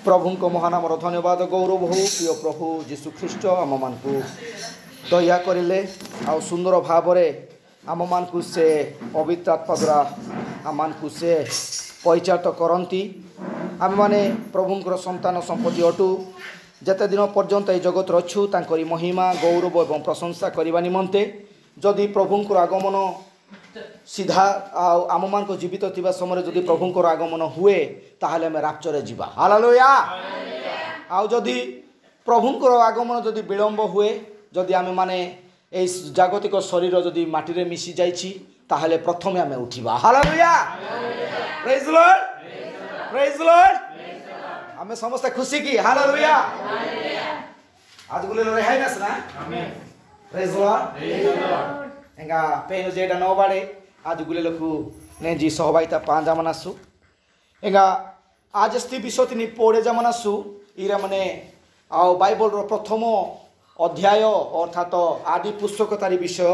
प्रभु को महानाम धन्यवाद गौरव हो प्रिय प्रभु जीशु ख्रीष्ट आम मान को दया करें आ सुंदर भाव आम मान को से पवित्र आत्मा द्वारा आम मान को से परिचालित करती आम मैंने प्रभुंर संतान संपत्ति अटू जेते दिन पर्यंत ये जगत अच्छु तांकरी महिमा गौरव एवं प्रशंसा करने निमंते जदि प्रभुंर आगमन सीधा आम मान को जीवित थिबा समय जदि प्रभुंर आगमन हुए ताहले आम राप्चर जीवा हालेलुया आउ जदि प्रभुंर आगमन जदि विलंब हुए जदि आम माने ए जागतिक शरीर जदि माटी रे मिसी जाइछि ताहले प्रथमे आम उठिबा hallelujah praise the Lord praise the Lord आम समस्त खुशी की हालेलुया आज गुले रेहाई नस ना आमेन प्रेज द लॉर्ड एंगा पेन जेडा न बाड़े आज गुले लोकु ने जी सहभागिता पांजा मनासु एंगा आज स्थिति विषय पढ़े जा मनासु इरा माने आ बाइबल रो प्रथम अध्याय अर्थात आदि पुस्तकतारी विषय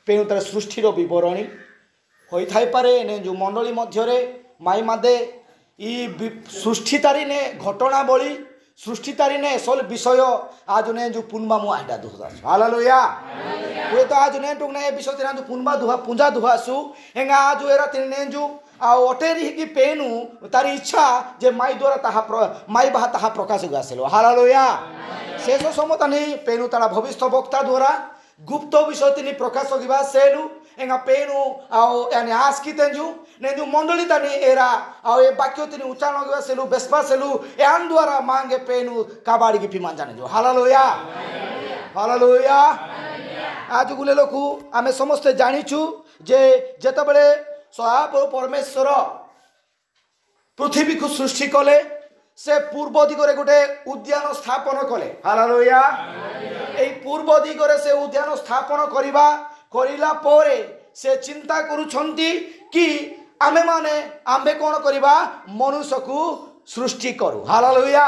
पेन तार सृष्टिर विवरणी होई थाई पारे ने जो मंडली मध्यरे माई मादे ई सृष्टितारी ने घटनावली सृष्टितारी ने सल विषय आज ने जो पुनबा मु आडा दुहा हालेलुया वे तो आज ने टुक ने विषय तेना जो पुनबा दुहा पूजा दुहासु एंगा आज एरा तिन ने जो आ ओटेरी की पेनु तारी इच्छा जे माई द्वारा ताहा माई बाहा ताहा प्रकाश गासेलो हालेलुया शेष समता नहीं पेनु तारा भविष्य वक्ता द्वारा गुप्त विषय तिनी प्रकाश गिबा सेलु एंगा पेनु आओ यानी आस की तेंजु ने जो मंडली तानी एरा आओ ए वाक्य तिनी उच्चारण गिबा सेलु बेस्पा सेलु यान द्वारा मांगे पेनु काबाड़ी की पिमान जाने जो हालेलुया हालेलुया आज गुले लोकु आमे समस्त जानिछु जे जेतबेले सहाप परमेश्वर पृथ्वी को सृष्टि कले से पूर्व दिगरे गोटे उद्यान स्थापन कले हालेलुया एई पूर्व दिगरे से उद्यान स्थापन करिला पोरे से चिंता करूछंती कि आमे माने आंबे कोन करिबा मनुष्य को सृष्टि करू हालेलुया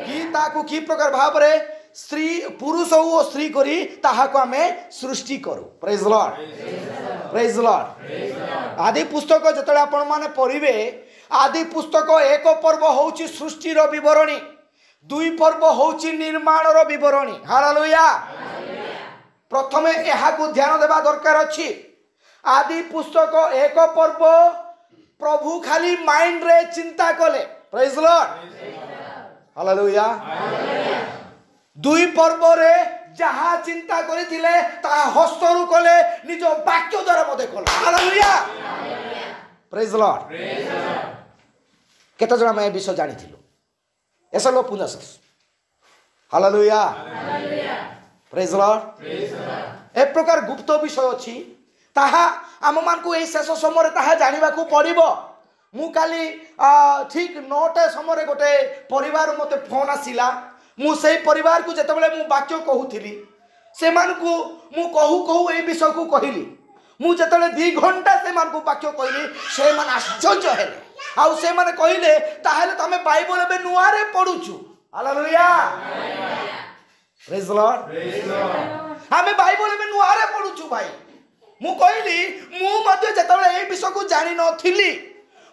कि ताकू की प्रकार भाव रे स्त्री पुरुष और स्त्री करी ताहा को आमे सृष्टि करू praise the Lord praise the Lord आदि पुस्तक जतले आपण माने पढ़िबे आदि पुस्तक एक पर्व होउची सृष्टिर विवरणी दुई पर्व होउची निर्माणर विवरणी हालेलुया प्रथमे एहा को ध्यान देबा दरकार अछि आदि पुस्तक एक पर्व प्रभु खाली माइंड रे चिंता कले प्रेज द लॉर्ड हालेलुया दुई पर्व रे जहा चिंता करिथिले ता हस्तरु कले निज वाक्य द्वारा मते कले हालेलुया प्रेज द लॉर्ड केते जना मैं विषय जानि थिलु एसलो पुनसस हालेलुया प्रेज द लॉर्ड ए प्रकार गुप्त विषय अछि ताहा आम मान को ए शेष समय ताहा जानिबा को पड़िबो मु काली ठीक 9टा समय गोटे परिवार मते फोन आसिला मु से परिवार को जेतेबेले मु वाक्य कहूथिली से मान को मु कहू ए विषय को कहिली मु जेतेबेले 2 घंटा से मान को वाक्य कहली से मान आश्चर्य हेले आउ से माने कहिले ताहेले तमे बाइबल बे नुआरे पढुछु हालेलुया प्रेज द लॉर्ड हमें बाइबल बे नुआरे पढुछु भाई मु कहिली मु मध्ये जेतेबेले ए विषय को जानि नथिली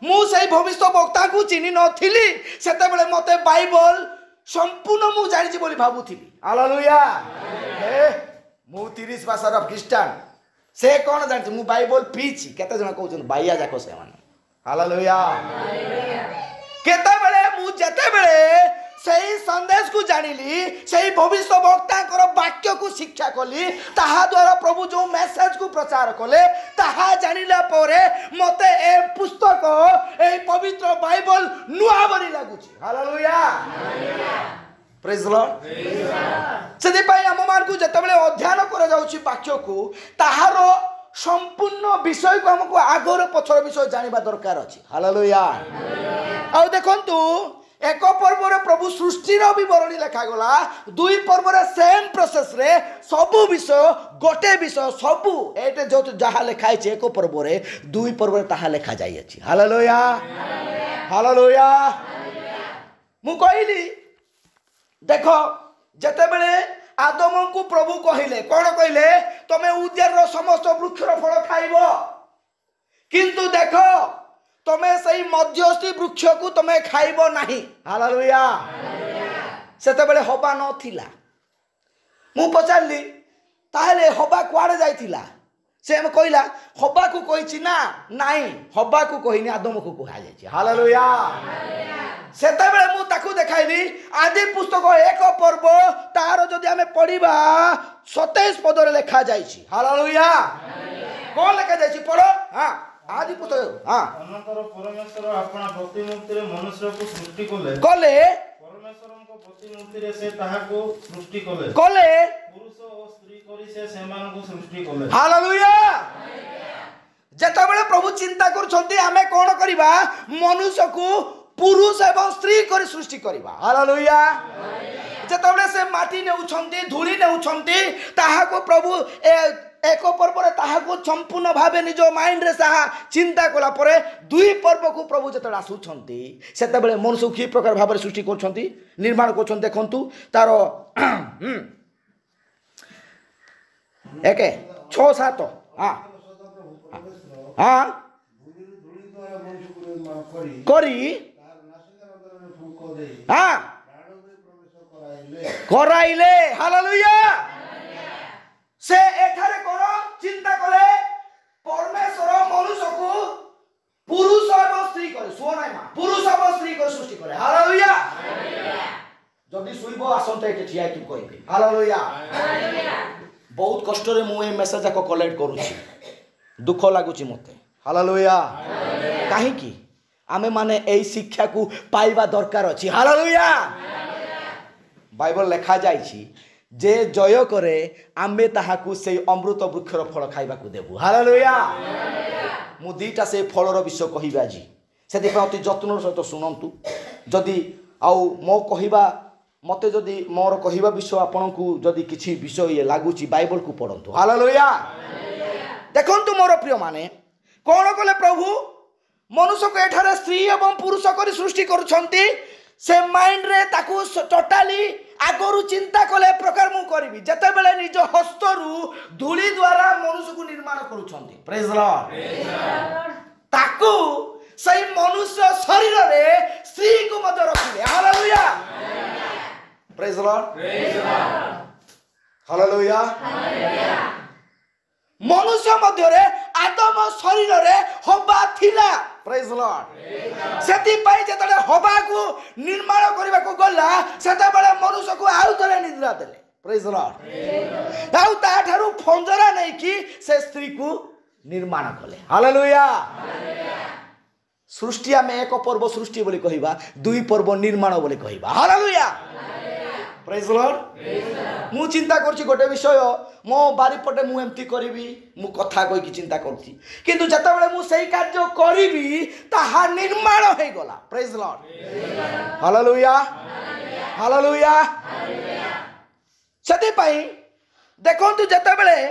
मु सेई भविष्य वक्ता को चिनि नथिली सेतेबेले मते बाइबल संपूर्ण मु जानि बोली भाबुथिली हालेलुया हे मु 30 वर्षर ख्रिस्टान से कोन जानि मु बाइबल पीछि केते जण कहउछन बाइया जाको से माने हालेलुया केते बेले मु जेते बेले सही संदेश को जानिली सही भविष्य वक्ता कर वाक्य को शिक्षा कली ताहा द्वारा प्रभु जो मेसेज को प्रचार कले ताहा जानिला परे मते ए पुस्तक ए पवित्र बाइबल नुआ बनी लागुची हालेलुया प्रेज द लॉर्ड सेदि पई हम मान को जेते बेले अध्ययन कर जाउची वाक्य को ताहारो संपूर्ण विषय को हमको आगर पछर विषय जानिबा दरकार अछि हालेलुया आ देखंतु एक पर्व रे प्रभु सृष्टिर विवरणी लिखा गला दुई पर्व रे सेम प्रोसेस रे सबु विषय गोटे विषय सबु एटे जो जहा लिखाई छे एक पर्व रे दुई पर्व रे ताहा लिखा जाई अछि हालेलुया हालेलुया मु कहिली देखो जते बेले आदम को प्रभु कहिले कौन कहिले तमे उद्यान रो समस्त वृक्षर फल खाइबो किंतु देखो तमे सही मध्यस्थी वृक्ष को तमे खाइबो नाही। हालेलुया। सेते बेले हबा नथिला। मु पचारली ताहेले हबा कुआडे जाइथिला? से हम कहला हबा को कहिछि ना नाही हबा को कहिनी आदम को कहा जाइछि। हालेलुया। सेते बेले मु ताकू देखाइली आदि पुस्तक 1 पर्व तार जदि हमें पढ़िबा 27 पदरे लिखा जाइछि। हालेलुया। कोन लिखा जाइछि पढ़ो। हां आदि पुस्तक। हां अनंतर परमेश्वर अपना प्रतिमूर्ति रे मनुष्य को सृष्टि कले परमेश्वर को प्रतिमूर्ति रे से ताहा को सृष्टि कले पुरुष और स्त्री करी से सेमान को सृष्टि कले। हालेलुया। जेता बेले प्रभु चिंता करछंती हमें कोन करिबा मनुष्य को पुरुष एवं स्त्री कर सृष्टि करिबा। हालेलुया। जेता बेले से माटी ने उछंती धूली ने उछंती ताहा को प्रभु एक पर्व ताहा को संपूर्ण भावे निज माइंड रे साहा चिंता कला परे दुई पर्व को प्रभु जतले आसुछंती सेते बेले मनुष्य की प्रकार भाव सृष्टि करछंती निर्माण करछंती। देखंतु तारो 1 6 7 हां हां करी हां कराइले। हालेलुया। से एठारे करो चिंता कले परमेश्वर मनुष्य को पुरुष और स्त्री करे सुनाई मा पुरुष और स्त्री को सृष्टि करे। हालेलुया। जदी सुइबो आसंते एके ठिया कि कहबे। हालेलुया। बहुत कष्ट रे मु ए मेसेज को कलेक्ट करूची दुख लागुची मते। हालेलुया। काहे कि आमे माने एई शिक्षा को पाइबा दरकार अछि। हालेलुया। बाइबल लिखा जाइछि जे जय करे आमे ताहाकू से अमृत वृक्षर फल खाइबा को देबु। हालेलुया। मु दीटा से फलर विषय कहिबा आजी सेति अति जत्नर सहित सुनंतु जदि आउ मो कहिबा मते जदि मोर कहिबा विषय आपनकू जदि किछि विषय ये लागुची बाइबल को पढंतु। हालेलुया। देखंतु मोर प्रिय माने कोन कले प्रभु मनुष्य को एठारे स्त्री एवं पुरुष करी सृष्टि करूछंती से माइंड रे ताकू टोटाली आगरु चिंता कले प्रकार मु करबी जते बेले निज हस्तरु धूली द्वारा मनुष्य को निर्माण करूछंती। Praise Lord. ताकू सही मनुष्य शरीर रे स्त्री को मध्य रखिले। हालेलुया। Praise Lord. हालेलुया। मनुष्य मध्य रे आदम शरीर रे हबा थिला। Praise Lord. सेति पई जतले हबा को निर्माण करबा को गला सेते बेले मनुष्य को आउ तले निद्रा देले। Praise Lord. आउ ता ठारू फंजरा नै कि से स्त्री को निर्माण कले। हालेलुया। सृष्टि में 1 पर्व सृष्टि बोली कहिबा 2 पर्व निर्माण बोली कहिबा। हालेलुया। Praise Lord. मु चिंता करछि गोटे विषय मो बारी पटे मु एम्ति करिवि मु कथा कहि कि चिंता करछि किंतु जता बेले मु सही कार्य करिवि ताहा निर्माण हे गला। Praise Lord. हालेलुया। हालेलुया। सेति पई देखंतु जता बेले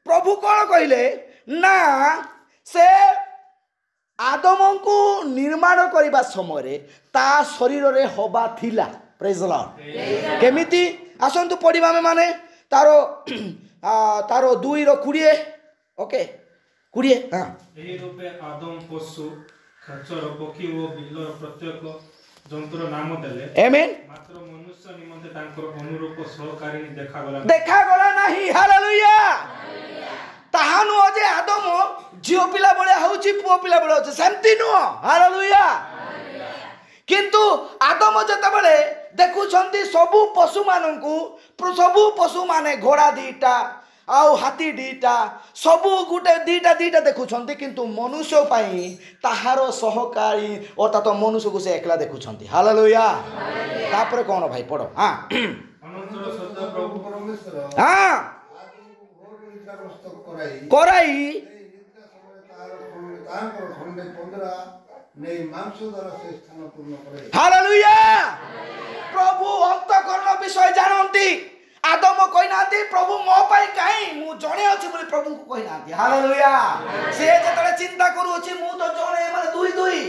प्रभु कोन कहिले ना से आदम को निर्माण करबा समय रे ता शरीर रे हबा थिला। Praise Lord. केमिति आसंतु पढिबा में माने तारो तारो 2 रो 20 ओके 20 हां एही रूपे आदम पशु खचर पक्षी ओ बिलर प्रत्येक जंतुर नाम देले। आमेन। मात्र मनुष्य निमंते तांकर अनुरूप सहकारी देखा गला नाही। हालेलुया। ताहानु अजे आदम झियो पिला बळे होउची पुओ पिला बळे होउची सेमति नो। हालेलुया। किंतु आदम जते बेले देखुछंती सबु पशु माननकू सबु पशु माने घोड़ा 2टा आउ हाथी 2टा सबु गुटे 2टा देखुछंती किंतु मनुष्य पई ताहारो सहकारी अर्थात मनुष्य को से एकला देखुछंती। हालेलुया। तापर कोन भाई पढो। हां अनंतर सत्य प्रभु परमेश्वर हां कराई हालेलुया। प्रभु अंतकरण विषय जानती आदम कहि नांती प्रभु मो पाई काई मु जणे अछि बोली प्रभु को कहि नांती। हालेलुया। से जतले चिंता करू अछि मु तो जणे माने दुई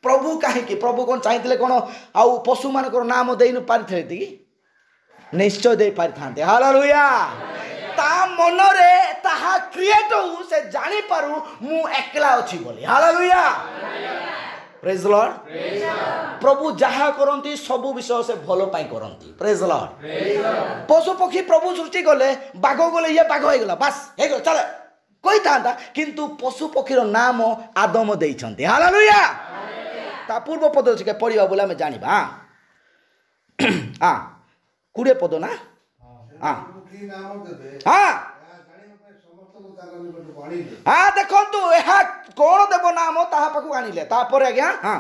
प्रभु काहे कि प्रभु कोन चाहितले कोन आउ पशु मान को नाम देइ न पारिथे कि निश्चय दे पारिथांते। हालेलुया। ता मन रे ताहा क्रिएट हो से जानि पारू मु एकला अछि बोली। हालेलुया। Praise the Lord. प्रभु जहाँ करती सबू विषय से भल पाई करती। Praise the Lord. पशु पक्षी प्रभु सृष्टि कले बाघ गले ये बाघ हो बास हो चल कही था किंतु पशु पक्षीर नाम आदम देइछन्ति। हालेलुया। ता पूर्व पद से पढ़िबा बोले आमे जानिबा। हां 20 पद ना। हां हां हाँ देखु यह कौन देव नाम ता पाखु आनिले तापर आज्ञा। हाँ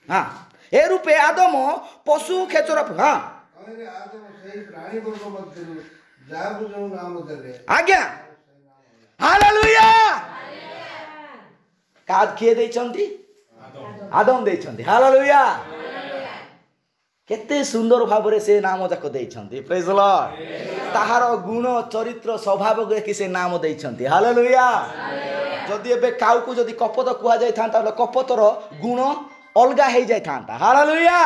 हाँ ए रूपे आदम पशु खेचर। हाँ आज्ञा हालेलुया। काद किए देइछन्ति आदम देइछन्ति। हालेलुया। केते सुंदर भाव से नाम जाक देइछन्ति। Praise the Lord. ताहार गुण चरित्र स्वभाव देखि से नाम देइछन्ति। हालेलुया। जदि एबे काउ को जदि कपत कुआ जाय थांता बले कपतर गुण अलगा हे जाय थांता। हालेलुया।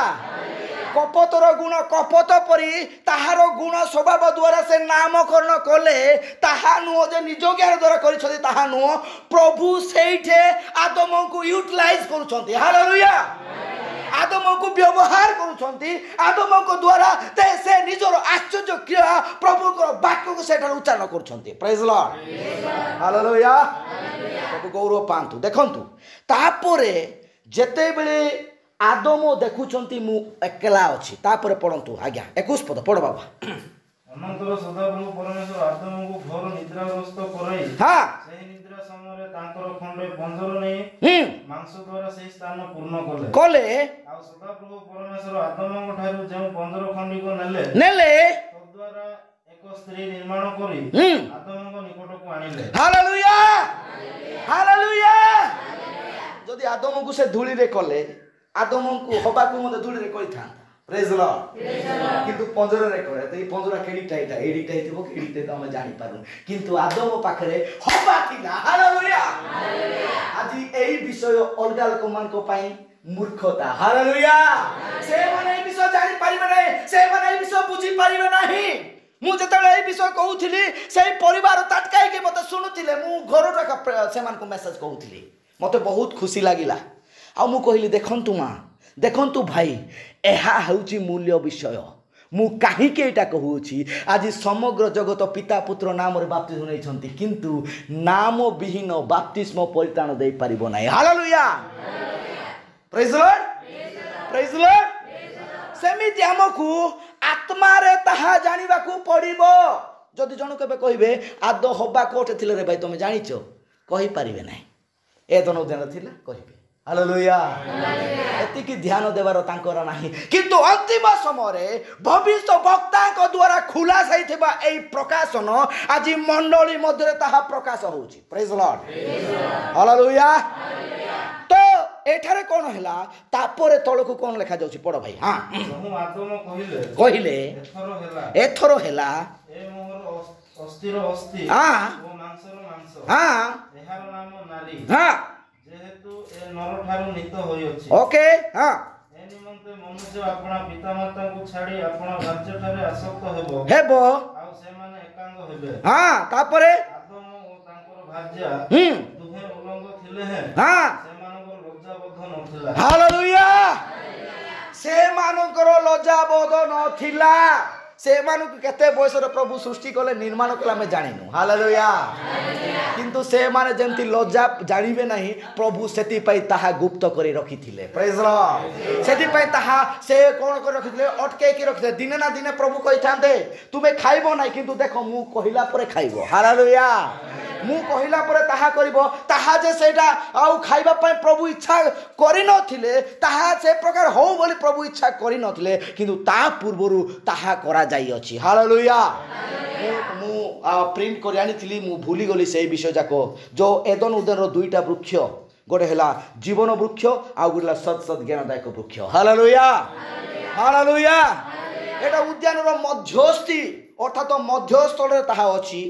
कपतर गुण कपत परी ताहार गुण स्वभाव द्वारा से नामकरण कले ताहा नुह जे निज ज्ञान द्वारा करिछथि ताहा नुह प्रभु सेठे आदम को यूटिलाइज करूछन्ति। हालेलुया। आदम को व्यवहार करूछन्ति। आदम को द्वारा ते से निजर आश्चर्य क्रिया प्रभु को वाक्य को सेठार उच्चारण करूछन्ति। Praise the Lord. हालेलुया। प्रभु गौरव पांतु। देखंतु तापरे जेते बेले आदम देखुछन्ति मु एकला अछि तापरे पढंतु आज्ञा 21 पद पढ बाबा। अनंतर सदाप्रभु परमेश्वर आदम को घोर निद्राग्रस्त कराई हां सेही निद्रा समय तांकर खंडे बंजर नै मांस द्वारा सेही स्थान पूर्ण कले कले आ सदाप्रभु परमेश्वर आदम को ठारू जे बंजर खंडी को नेले तद्वारा एक स्त्री निर्माण करी आदम को निकट को आनिले। हालेलुया। हालेलुया। जदि आदम को से धूली रे कले आदम को हबा को मते धूली रे कई था। Praise the Lord. किंतु पंजर रे करे तो ई पंजरा केडीटा एटा एडीटा हेतिबो केडीटे तो हम जानि पारु किंतु आदम पाखरे हबा थिला। हालेलुया। आज एई विषय अलगा लोक मान को पाई मूर्खता। हालेलुया। से माने ई विषय जानि पारिबे नै से माने ई विषय बुझी पारिबे नाही। मु जतले ए विषय कहउथिली से परिवार ताटकाई के मते सुनुथिले मु घरटा से मान को मेसेज कहउथिली मते बहुत खुशी लागिला। आ मु कहिली देखंतु मां देखंतु भाई एहा हेउची मूल्य विषय मु काहे के एटा कहउची आज समग्र जगत पिता पुत्र नाम रे बाप्तिस्म नैछंती किंतु नाम विहीन बाप्तिस्म परित्राण देई परिबो नै। Hallelujah. Praise the Lord. Praise the Lord. सेमिति हमकु आत्मा रे ताहा जानिबा को पड़िबो। जदि जण केबे कहिबे आद हबा कोठे थिले रे भाई तुमे जानिचो कहि परिबे नै ए दन दिन थिला कहिबे। हालेलुया। एति की ध्यान देवार तांकर नाही किंतु अंतिम समय रे भविष्य वक्ता को द्वारा खुला सहिथिबा एई प्रकाशन आज मंडली मध्य ताहा प्रकाश होउची। Praise the Lord. हालेलुया। तो एठारे कोन हैला तापरे तळकु कोन लेखा जाउची पढ भाई। हां बहु आदम कहिले एथरो हैला ए मोहर अस्थिर अस्ति हां ओ मांसर मांस हां एहार नाम नारी हां जेहेतु ए नर ठारू नित होई अछि। ओके हां ए निमंते मनुष्य अपना पितामाता को छाडी अपना राज्य ठारे आसक्त हेबो हेबो आ से माने एकांग हेबे। हां तापरे आदम ओ तांकर भार्या दुहे उलंग थिले हे हां से मानकर लज्जा बोध नथिला। हालेलुया। से मानकर लज्जा बोध नथिला। से मानक केते बयस रे प्रभु सृष्टि कले निर्माण कले हमें जानिनु। हालेलुया। किंतु से माने जेंति लज्जा जानिबे नाही प्रभु सेति पई ताहा गुप्त करी रखिथिले। Praise the Lord. सेति पई ताहा से कोन कर रखिथिले अटके की रखिथिले दिने ना दिने प्रभु कहिथांते तुमे खाइबो नाही किंतु देखो मु कहिला परे खाइबो। हालेलुया। मु कहिला परे ताहा करिबो ताहा जे सेटा आउ खाइबा पई प्रभु इच्छा करि नथिले ताहा से प्रकार हो बोली प्रभु इच्छा करि नथिले किंतु ता पूर्वरु ताहा करा जाई अछि। हालेलुया। मु प्रिंट करि आनिथिली मु भूली गली से विषय जाको जो एदन उदन रो दुईटा वृक्ष गोटे हैला जीवन वृक्ष आ गुला सत सत ज्ञानदायक वृक्ष। हालेलुया। हालेलुया। एटा उद्यान रो मध्यस्थी अर्थात मध्यस्थल रे ताहा अछि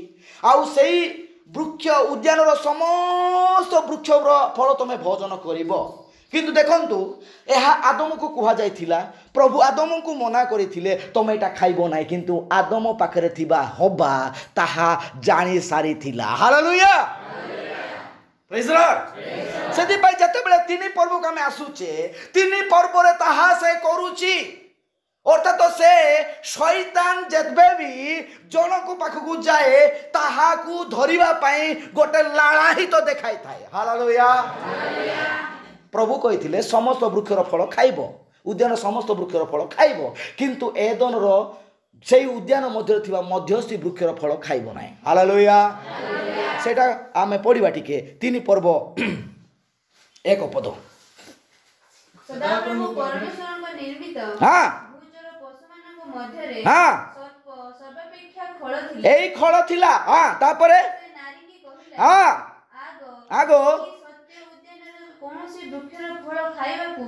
आउ सेही वृक्ष उद्यान रो समस्त वृक्ष रो फल तमे भोजन करिवो किंतु देखंतु एहा आदम को कुहा जाइथिला प्रभु आदम को मना करिथिले तमे एटा खाइबो नाही किंतु आदम पाखरे थिबा हबा ताहा जानि सारी थिला। हालेलुया। प्रेज लॉर्ड सेति पई जते बेले तीन पर्व को हमें आसुचे तीन पर्व रे ताहा से करूची अर्थात तो से शैतान जेतबे भी जन को पाखकू जाए ताहा को धरिबा पई गोटे लाळा ही तो देखाई थाए हालेलुया प्रभु कहिथिले समस्त वृक्षर फल खाइबो उद्यान समस्त वृक्षर फल खाइबो किंतु एदन रो सेई उद्यान मध्य थिबा मध्यस्थी वृक्षर फल खाइबो नाही हालेलुया सेटा आमे पढिबा टिके तीन पर्व एक पद सदाप्रभु परमेश्वरଙ୍କ निर्मित हां भूचर पशुମାନଙ୍କ ମଧ୍ୟରେ हां सर्वापेक्षा खळ ଥିଲା एई खळ थिला हां तापरे नारी की कहिला हां आगो आगो सत्य उद्यानର कोनोसी वृक्षर फळ खाइबाकू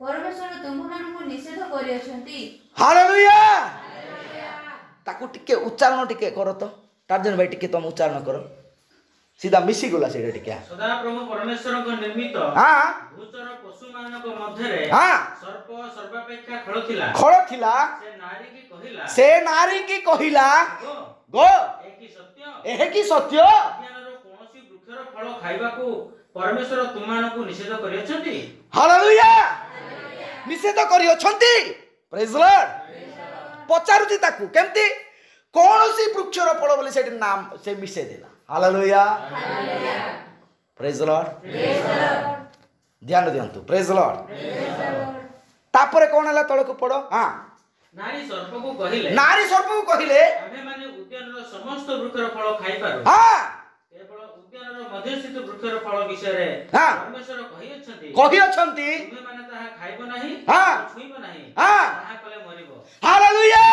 परमेश्वर तुमମାନଙ୍କୁ निषेध କରିଅଛନ୍ତି हालेलुया ताकू टिके उच्चारण टिके करो तो टार्जन भाई टिके तुम उच्चारण करो सीधा मिसी गला सेटा टिके सदा प्रभु परमेश्वरଙ୍କ ନିର୍ମିତ हां ଭୂଚର ପଶୁମାନଙ୍କ ମଧ୍ୟରେ हां ସର୍ପ ସର୍ବାପେକ୍ଷା ଖଳ ଥିଲା खळ थिला से नारी की कहिला गो एहे की सत्य उद्यानର କୌଣସି ବୃକ୍ଷର ଫଳ ଖାଇବାକୁ परमेश्वर तुमମାନଙ୍କୁ निषेध କରିଅଛନ୍ତି हालेलुया निषेध କରିଅଛନ୍ତି प्रेज लॉर्ड पचारुती ताकू केमती कोनोसी वृक्षर फल बोली सेट नाम से मिसे देला हालेलुया प्रेज लॉर्ड ध्यान दियंतु प्रेज लॉर्ड तापरे कोन हला तळको पड़ो हां नारी सर्प को कहिले आमे माने उद्यानर समस्त वृक्षर फल खाइ पारो हां केवल उद्यानर मध्यस्थित वृक्षर फल विषय रे हां परमेश्वर कहियछंती तुमे माने ताहा खाइबो नाही हां छुइबो नाही हां ताहा कले मरिबो हालेलुया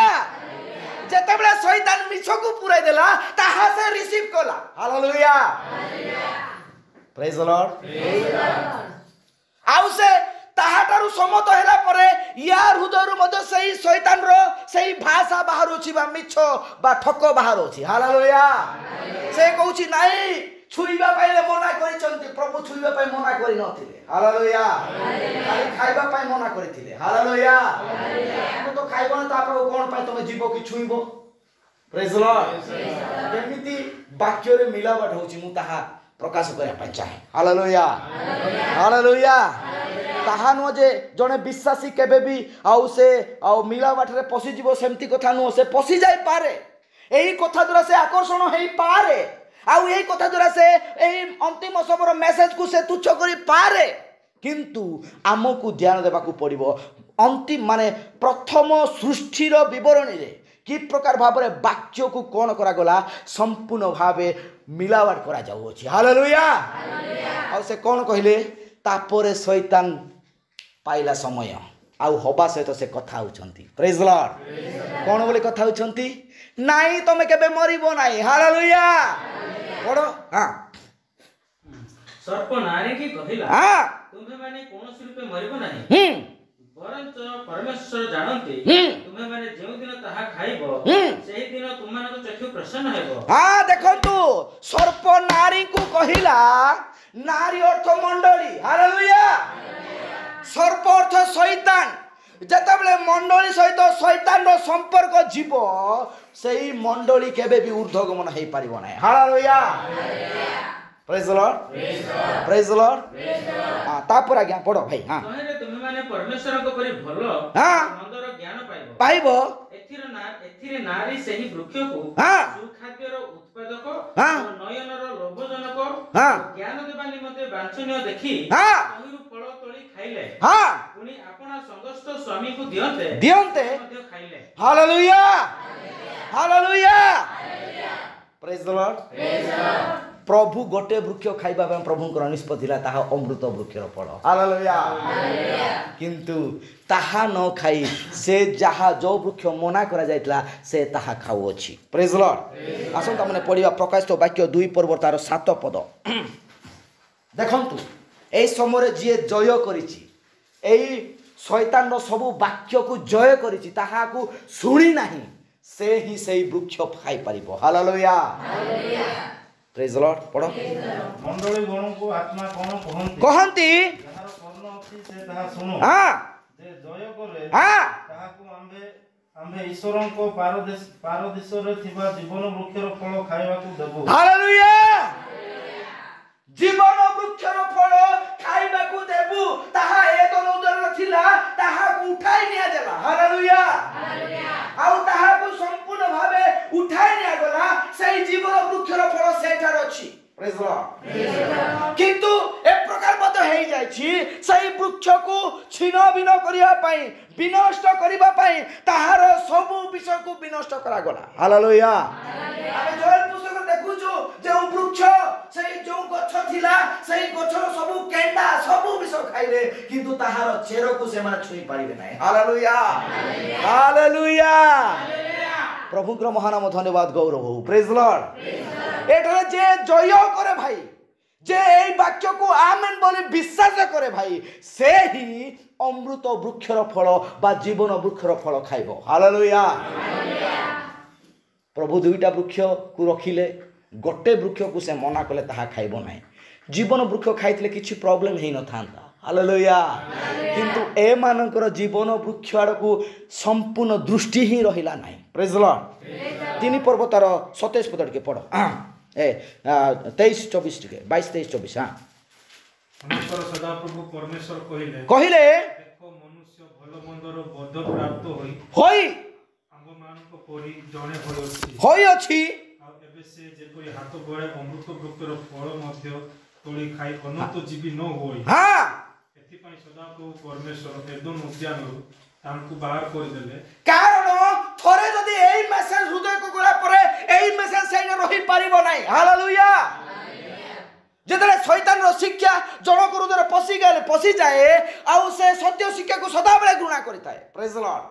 जेतेबेले शैतान मिछो को पुराई देला ताहा से रिसीव कला हालेलुया प्रेज लॉर्ड आउ से ताहाटारु समत हैला परे यार हृदयरु मध्य सही शैतान रो सही भाषा बाहर अछि बा मिछो बा ठको बाहर अछि हालेलुया से कहूची नाही छुइबा पाइले मना करिसंती प्रभु छुइबा पाइ मना करि नथिले हालेलुया खाली खाइबा पाइ मना करिथिले हालेलुया हम तो खाइबो न ता प्रभु कोन पाइ तमे जीवो कि छुइबो प्रेज लॉर्ड केमिति वाक्य रे मिलावट होची मु ताहा प्रकाश करिया पाइ चाहे हालेलुया हालेलुया ताहा नो जे जने विश्वासी केबे भी आउ से आउ मिलावट रे पसी जीवो सेमती कथा नो से पसी जाय पारे एही कथा द्वारा से आकर्षण हेई पारे आउ एही कथा द्वारा से एही अंतिम समर मेसेज को से तुच्छ करी पारे किंतु आमको ध्यान देबा को पड़िबो अंतिम माने प्रथम सृष्टिर विवरणी रे कि प्रकार भाबरे वाक्य को कोन करा गला संपूर्ण भावे मिलावट करा जाउ अछि हालेलुया आउ से कोन कहिले तापरे शैतान पाइला समय आउ हबा सहित से कथा होचंती प्रेज लॉर्ड कोन बोले कथा होचंती नाही तमे केबे मरिबो नाही हालेलुया पढो हां सर्प नारी की कहिला हां तुमे माने कोनोसी रूपे मरिबो नाही परंच परमेश्वर जानନ୍ତି तुमे माने जेउ दिन ताहा खाइबो सेही दिन तुमनको चक्षु प्रसन्न हेबो हां देखंतु सर्प नारी को कहिला नारी अर्थ मंडली हालेलुया सर्प अर्थ शैतान जेतेबेले मंडली सहित शैतान रो संपर्क जीव सेही मंडली केबे भी ऊर्ध्वगमन हेई परिबो नाही हालेलुया प्रेज लॉर्ड हां तापर आज्ञा पढो भाई हां तहेरे तुमे माने परमेश्वर को परि भलो हां मंदर ज्ञान पाइबो एथिरे नारी सेही वृक्ष को हां सुखाद्यर उत्पादक हां नयनर लोभजनक हां ज्ञान देबा निमते वांछनीय देखि हां तहिरु फल तोली खाइले हां पुनी आपना संगस्त स्वामी को दियंते मध्य खाइले hallelujah hallelujah praise the Lord प्रभु गोटे वृक्ष खाइबा बे प्रभुंकर निष्पत्ति ला ताहा अमृत वृक्षर फल हालेलुया किंतु ताहा न खाई से जहा जो वृक्ष मना करा जायतला से ताहा खाउ अछि प्रेज द लॉर्ड आसन त मने पढिबा प्रकाशित वाक्य 2 पर्व तार 7 पद देखंतु ए समय जे जय करिछि एई शैतान रो सब वाक्य को जय करिछि ताहा को सुनी नाही से ही सेई वृक्ष खाई परिबो हालेलुया प्रेज द लॉर्ड पढो मंडली गण को आत्मा कोन कहंती जहार कर्ण अछि से ताहा सुनो हां जे जय करे हां ताहा को आम्भे ईश्वरन को पारदेश रे थिबा जीवन वृक्षर फल खाइबा को देबो हालेलुया जीवन वृक्षर फल खाइबाकू देबू ताहा एदन उदर थिला ताहा उठाई निया देला हालेलुया आउ ताहा को संपूर्ण भावे उठाई निया गला सही जीवन वृक्षर फल सेठार अछि प्रेज लॉर्ड किंतु ए प्रकार मत हेई जाय छी सही वृक्ष को छिनो बिनो करिया पई विनष्ट करिबा पई ताहार सब विषय को विनष्ट करा गला हालेलुया आमे जोएल पुस्तक देखु छु जे वृक्ष सही जो गछ थिला सही गछर सब केंडा सब विषय खाइले किंतु ताहार चेर को से माने छुई पारिबे नै हालेलुया हालेलुया प्रभु को महानाम धन्यवाद गौरव हो प्रेज लॉर्ड एठारे जे जय करे भाई जे এই বাক্য को आमेन बोली विश्वास करे भाई से ही अमृत वृक्षर फल बा जीवन वृक्षर फल खाइबो हालेलुया प्रभु दुईटा वृक्ष को रखिले गोटे वृक्ष को से मना कले ताहा खाइबो नाही जीवन वृक्ष खाइतले किछि प्रॉब्लम हेई न थांता हालेलुया किंतु ए मानकर जीवन वृक्ष आड़ को संपूर्ण दृष्टि ही रहिला नाही प्रेज लॉर्ड 3 पर्वतार 27 पद के पढ़ो 23-24 टिके 22-23-24 हां अनंतर सदाप्रभु परमेश्वर कहिले देखो मनुष्य भल मंदर बोध प्राप्त होई आंब मानक परि जणे होई अछि आ एबे से जेपरि हाथ बळे अमृत वृक्षर फल मध्य तोड़ी खाई अनंत जीवी न होई हां एथि पई सदाप्रभु परमेश्वर एदम उद्यान तांकु बाहर कर देले कारण थोरे जदी एई मेसेज हृदय को गला परे एई मेसेज सेना रही पारिबो नाही हालेलुया जेतले शैतान रो शिक्षा जणक हृदय पसी जाए आउ से सत्य शिक्षा को सदा बेले घृणा करिताए प्रेज लॉर्ड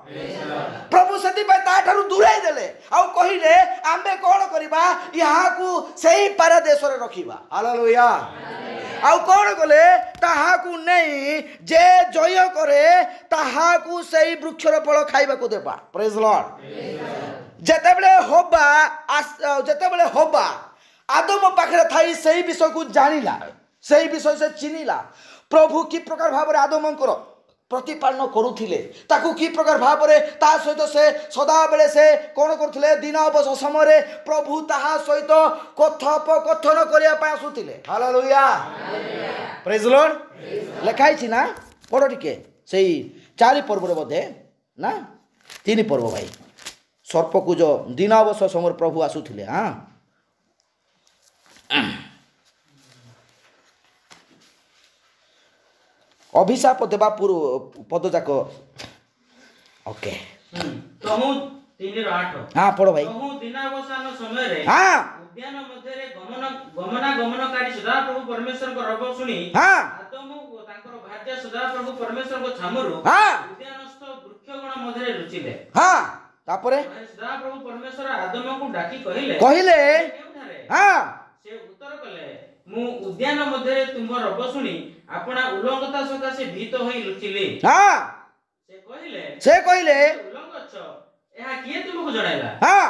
प्रभु सती पे ता ठारू दूराई देले आउ कहिले आंबे कोन करिबा यहा को सेही परदेश रे रखिबा हालेलुया आउ कोन गले ताहा को नहीं जे जय करे ताहा को सेही वृक्षर फल खाइबा को देबा प्रेज लॉर्ड जेतेबेले होबा आदम पाखरे थाई सही विषय को जानिला सही विषय से चिनिला प्रभु की प्रकार भाव आदमंकर प्रतिपालन करुथिले ताकू की प्रकार भाव ता सहित से सदा बेले से कौन करुथिले दिन अवसर समय प्रभु ताहा सहित कथोपकथन करिया पय आसुथिले हालेलुया प्रेज लॉर्ड लिखाई छी ना पढ़ो टिके सेही 4 पर्व रे बधे ना 3 पर्व भाई सर्प को जो दिन अवसर समय प्रभु आसुथिले हां अभिशाप देवा पूर्व पद जाक ओके तहु 3:8 हां पढ़ो भाई तहु दिनावसान समय रे हां उद्यान मध्य रे गमनागमनकारी सदाप्रभु परमेश्वर को रब सुनी हां आदम तांकर भार्या सदाप्रभु परमेश्वर को छामरु हां उद्यानस्थ वृक्षगण मध्य रे रुचिले हां तापरे सदाप्रभु परमेश्वर आदम को डाकी कहिले हां से उत्तर कले मु उद्यान मध्य रे तुम रब सुनी आपना उल्लंघता सकाशे भीत होई लुचिले हां से कहिले उल्लंघछ एहा किए तुमको जणाइला हां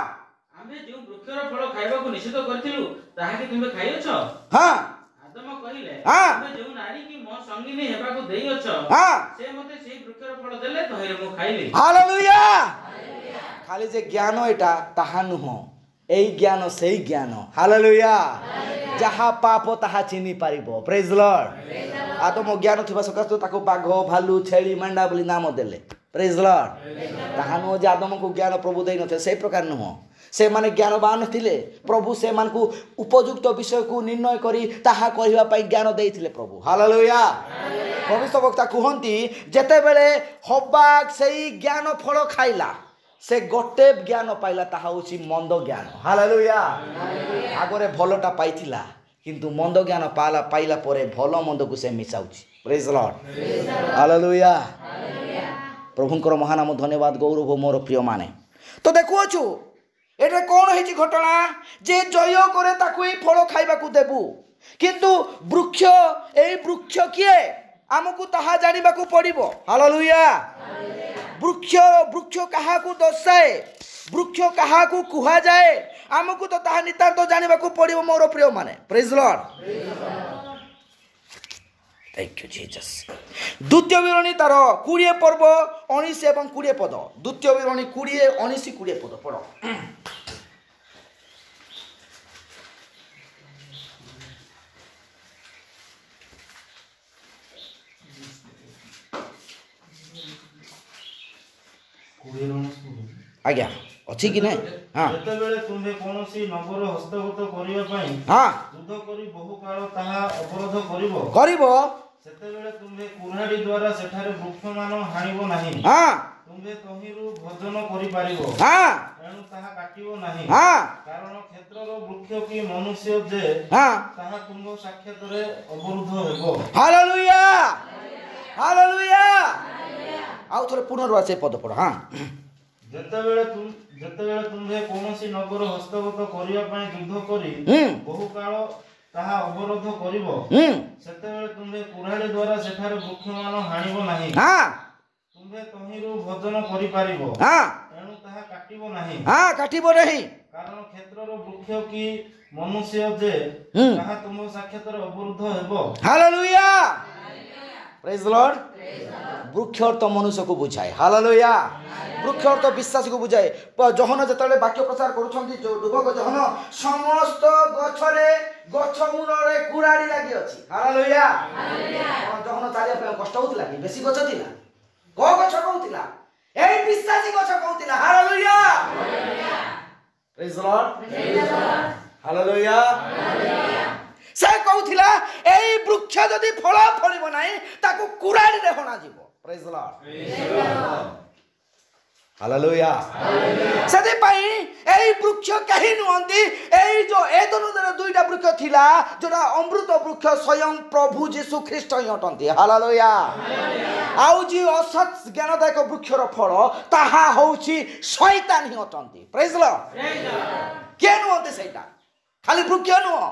आमे जो वृक्षर फल खाइबा को निषेध करथिलु ताहा कि तुमे खाइयोछ हां आदम कहिले हां तुमे जो नारी की मो संगिनी हेबा को देइयोछ हां से मते सेही वृक्षर फल देले तहिरे मु खाइली हालेलुया खाली जे ज्ञान एटा ताहा नुह एई ज्ञान सेई ज्ञान हालेलुया जहा पाप ताहा चिनी पारिबो प्रेज लॉर्ड आदम ज्ञान थिबा सकाश तो ताको बाघ भालू छेली मेंढा बोली नाम देले प्रेज लॉर्ड ताहा नुह जे आदम को ज्ञान प्रभु देई नथे से प्रकार नुह से माने ज्ञानवान थिले प्रभु से मान को उपयुक्त विषय को निर्णय करी ताहा कहिबा पई ज्ञान देइथिले प्रभु हालेलुया भविष्य वक्ता कहंती जेते बेले हब्बा सेई ज्ञान फल खाइला से गोटे ज्ञान पाइला ताहा होची मंद ज्ञान हालेलुया आगरे भलटा पाइथिला किंतु मंद ज्ञान पाइला परे भल मंद को से मिसाउची प्रेज लॉर्ड हालेलुया प्रभुंकर महानाम धन्यवाद गौरव मोर प्रिय माने तो देखुछु एटा कोन हेची घटना जे जय करे ताकू ए फल खाइबा को देबू किंतु वृक्ष एई वृक्ष किए आमको ताहा जानिबा को पड़िबो हालेलुया वृक्ष कहा को दर्शाए वृक्ष कहा को कुहा जाए आमको तो ताहा नितांत तो जानिबा को पड़िबो मोर प्रिय माने praise Lord thank you Jesus द्वितीय विवरणी तार 20 पर्व 19 एवं 20 पद द्वितीय विवरणी 20 19 20 पद पढ़ो ଆଜ୍ଞା ଅଛି କି ନାହିଁ? ହଁ ଯେତେବେଳେ ତୁମ୍ଭେ କୌଣସି ନଗର ହସ୍ତଗତ କରିବା ପାଇଁ ହଁ ଯୁଦ୍ଧ କରି ବହୁ କାଳ ତାହା ଅବରୋଧ କରିବ କରିବ ସେତେବେଳେ ତୁମ୍ଭେ କୁରାଢ଼ୀ ଦ୍ୱାରା ସେଠାରେ ବୃକ୍ଷମାନ ହାଣିବ ନାହିଁ। ହଁ ତୁମ୍ଭେ ତହିଁରୁ ଭୋଜନ କରିପାରିବ ହଁ ଏଣୁ ତାହା କାଟିବ ନାହିଁ। ହଁ କାରଣ କ୍ଷେତ୍ରର ବୃକ୍ଷ କି ମନୁଷ୍ୟ ଯେ ହଁ ତାହା ତୁମ୍ଭ ସାକ୍ଷାତରେ ଅବରୁଦ୍ଧ ହେବ। Hallelujah hallelujah. ଆଉ ଥରେ ପୁନର୍ବାର ସେ ପଦ ପଢ଼। ହଁ ଯେତେବେଳେ ତୁମ୍ଭେ କୌଣସି ନଗର ହସ୍ତଗତ କରିବା ପାଇଁ ଯୁଦ୍ଧ କରି ବହୁ କାଳ ତାହା ଅବରୋଧ କରିବ ସେତେବେଳେ ତୁମ୍ଭେ କୁରାଢ଼ୀ ଦ୍ୱାରା ସେଠାରେ ବୃକ୍ଷମାନ ହାଣିବ ନାହିଁ। ତୁମ୍ଭେ ତହିଁରୁ ଭୋଜନ କରିପାରିବ ଏଣୁ ତାହା କାଟିବ ନାହିଁ। କାଟିବ ନାହିଁ। କାରଣ କ୍ଷେତ୍ରର ବୃକ୍ଷ କି ମନୁଷ୍ୟ ଯେ ତାହା ତୁମ୍ଭ ସାକ୍ଷାତରେ ଅବରୁଦ୍ଧ ହେବ। ହାଲେଲୁୟା ପ୍ରେଜ୍ ଦ ଲର୍ଡ। ବୃକ୍ଷ ଅର୍ଥ ମନୁଷ୍ୟକୁ ବୁଝାଏ। ହାଲେଲୁୟା। ବୃକ୍ଷ ଅର୍ଥ ବିଶ୍ୱାସକୁ ବୁଝାଏ। ଯୋହନ ଯେତେବେଳେ ବାକ୍ୟ ପ୍ରଚାର କରୁଛନ୍ତି ଯୁବକ ଯୋହନ ସମସ୍ତ ଗଛରେ ଗଛ ମୂଳରେ କୁରାଢ଼ୀ ଲାଗି ଅଛି। ହାଲେଲୁୟା। ଯୋହନ ଚାଲିବା ପାଇଁ କଷ୍ଟ ହଉଥିଲା କି? ବେଶୀ ଗଛ ଥିଲା? କୋଉ ଗଛ କହୁଥିଲା? ଏଇ ବିଶ୍ୱାସୀ ଗଛ କହୁଥିଲା। ହାଲେଲୁୟା ପ୍ରେଜ୍ ଦ ଲର୍ଡ। ହାଲେଲୁୟା। ସେ କହୁଥିଲା ଏଇ ବୃକ୍ଷ ଯଦି ଫଳ ଫଳିବ ନାହିଁ ତାକୁ କୁରାଢ଼ୀରେ ହଣାଯିବ। ପ୍ରେଜ୍ ଦ ଲର୍ଡ। ହାଲେଲୁୟା। ସେଥିପାଇଁ ଏଇ ବୃକ୍ଷ କେହି ନୁହନ୍ତି। ଏଇ ଯୋଉ ଏଦେନରେ ଦୁଇଟା ବୃକ୍ଷ ଥିଲା ଯୋଉଟା ଅମୃତ ବୃକ୍ଷ ସ୍ୱୟଂ ପ୍ରଭୁ ଯୀଶୁ ଖ୍ରୀଷ୍ଟ ହିଁ ଅଟନ୍ତି। ହାଲେଲୁୟା। ଆଉ ଯିଏ ଅସତ୍ ଜ୍ଞାନଦାୟକ ବୃକ୍ଷର ଫଳ ତାହା ହଉଛି ଶୈତାନ ହିଁ ଅଟନ୍ତି। ପ୍ରେଜ୍ ଦ ଲର୍ଡ। କିଏ ନୁହନ୍ତି? ସେଇଟା ଖାଲି ବୃକ୍ଷ ନୁହଁ,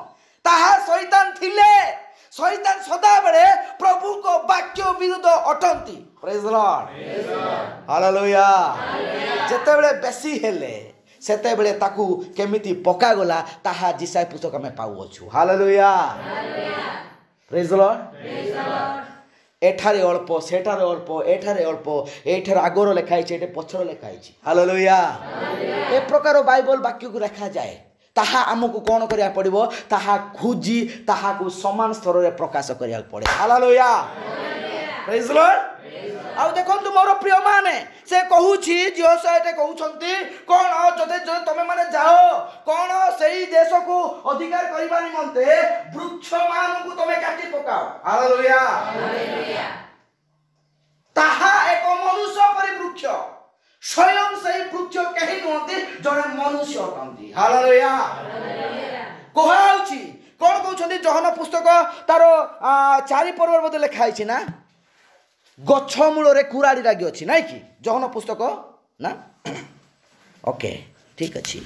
ତାହା ଶୈତାନ ଥିଲେ। ଶୈତାନ ସଦାବେଳେ ପ୍ରଭୁଙ୍କ ବାକ୍ୟ ବିରୁଦ୍ଧ ଅଟନ୍ତି। ପ୍ରେଜ୍ ଦ ଲର୍ଡ। ହାଲେଲୁୟା। ଯେତେବେଳେ ବେଶୀ ହେଲେ ସେତେବେଳେ ତାକୁ କେମିତି ପକାଗଲା ତାହା ଯିଶାୟ ପୁସ୍ତକ ଆମେ ପାଉଅଛୁ। ହାଲେଲୁୟା ପ୍ରେଜ୍ ଦ ଲର୍ଡ। ଏଠାରେ ଅଳ୍ପ ସେଠାରେ ଅଳ୍ପ ଏଠାରେ ଅଳ୍ପ ଏଠାରେ ଆଗର ଲେଖା ହେଇଛି ଏଠି ପଛର ଲେଖା ହେଇଛି। ହାଲେଲୁୟା। ଏ ପ୍ରକାର ବାଇବଲ ବାକ୍ୟକୁ ଲେଖାଯାଏ। ତାହା ଆମକୁ କ'ଣ କରିବାକୁ ପଡ଼ିବ? ତାହା ଖୋଜି ତାହାକୁ ସମାନ ସ୍ତରରେ ପ୍ରକାଶ କରିବାକୁ ପଡ଼େ। ହାଲେଲୁୟା ପ୍ରେଜ୍ ଦ ଲର୍ଡ। ଆଉ ଦେଖନ୍ତୁ ମୋର ପ୍ରିୟ ମାନେ ସେ କହୁଛି ଯୋଶୁଆ ଏଠି କହୁଛନ୍ତି କ'ଣ ଯଦି ତମେ ମାନେ ଯାଅ କ'ଣ ସେଇ ଦେଶକୁ ଅଧିକାର କରିବା ନିମନ୍ତେ ବୃକ୍ଷ ମାନଙ୍କୁ ତମେ କାଟି ପକାଅ। ହାଲେଲୁୟା। ତାହା ଏକ ମନୁଷ୍ୟ ପରି ବୃକ୍ଷ। ସ୍ୱୟଂ ସେଇ ବୃକ୍ଷ କେହି ନୁହନ୍ତି, ଜଣେ ମନୁଷ୍ୟ ଅଟନ୍ତି। ହାଲେଲୁୟା। କୁହାଯାଉଛି କ'ଣ କହୁଛନ୍ତି? ଯୋହନ ପୁସ୍ତକ ତାର 4 ପର୍ବର ବୋଧେ ଲେଖା ହେଇଛି ନା ଗଛ ମୂଳରେ କୁରାଢ଼ୀ ଲାଗି ଅଛି ନାଇଁ କି? ଯୋହନ ପୁସ୍ତକ ନା? ଓକେ ଠିକ୍ ଅଛି।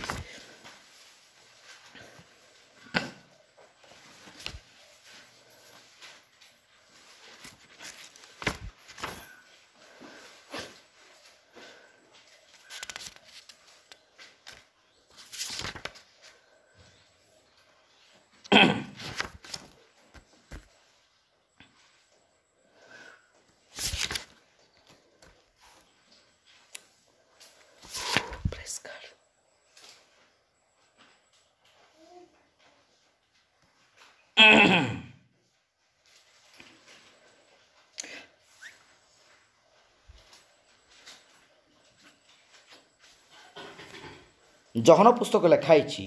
ଯୋହନ ପୁସ୍ତକ ଲେଖା ହେଇଛି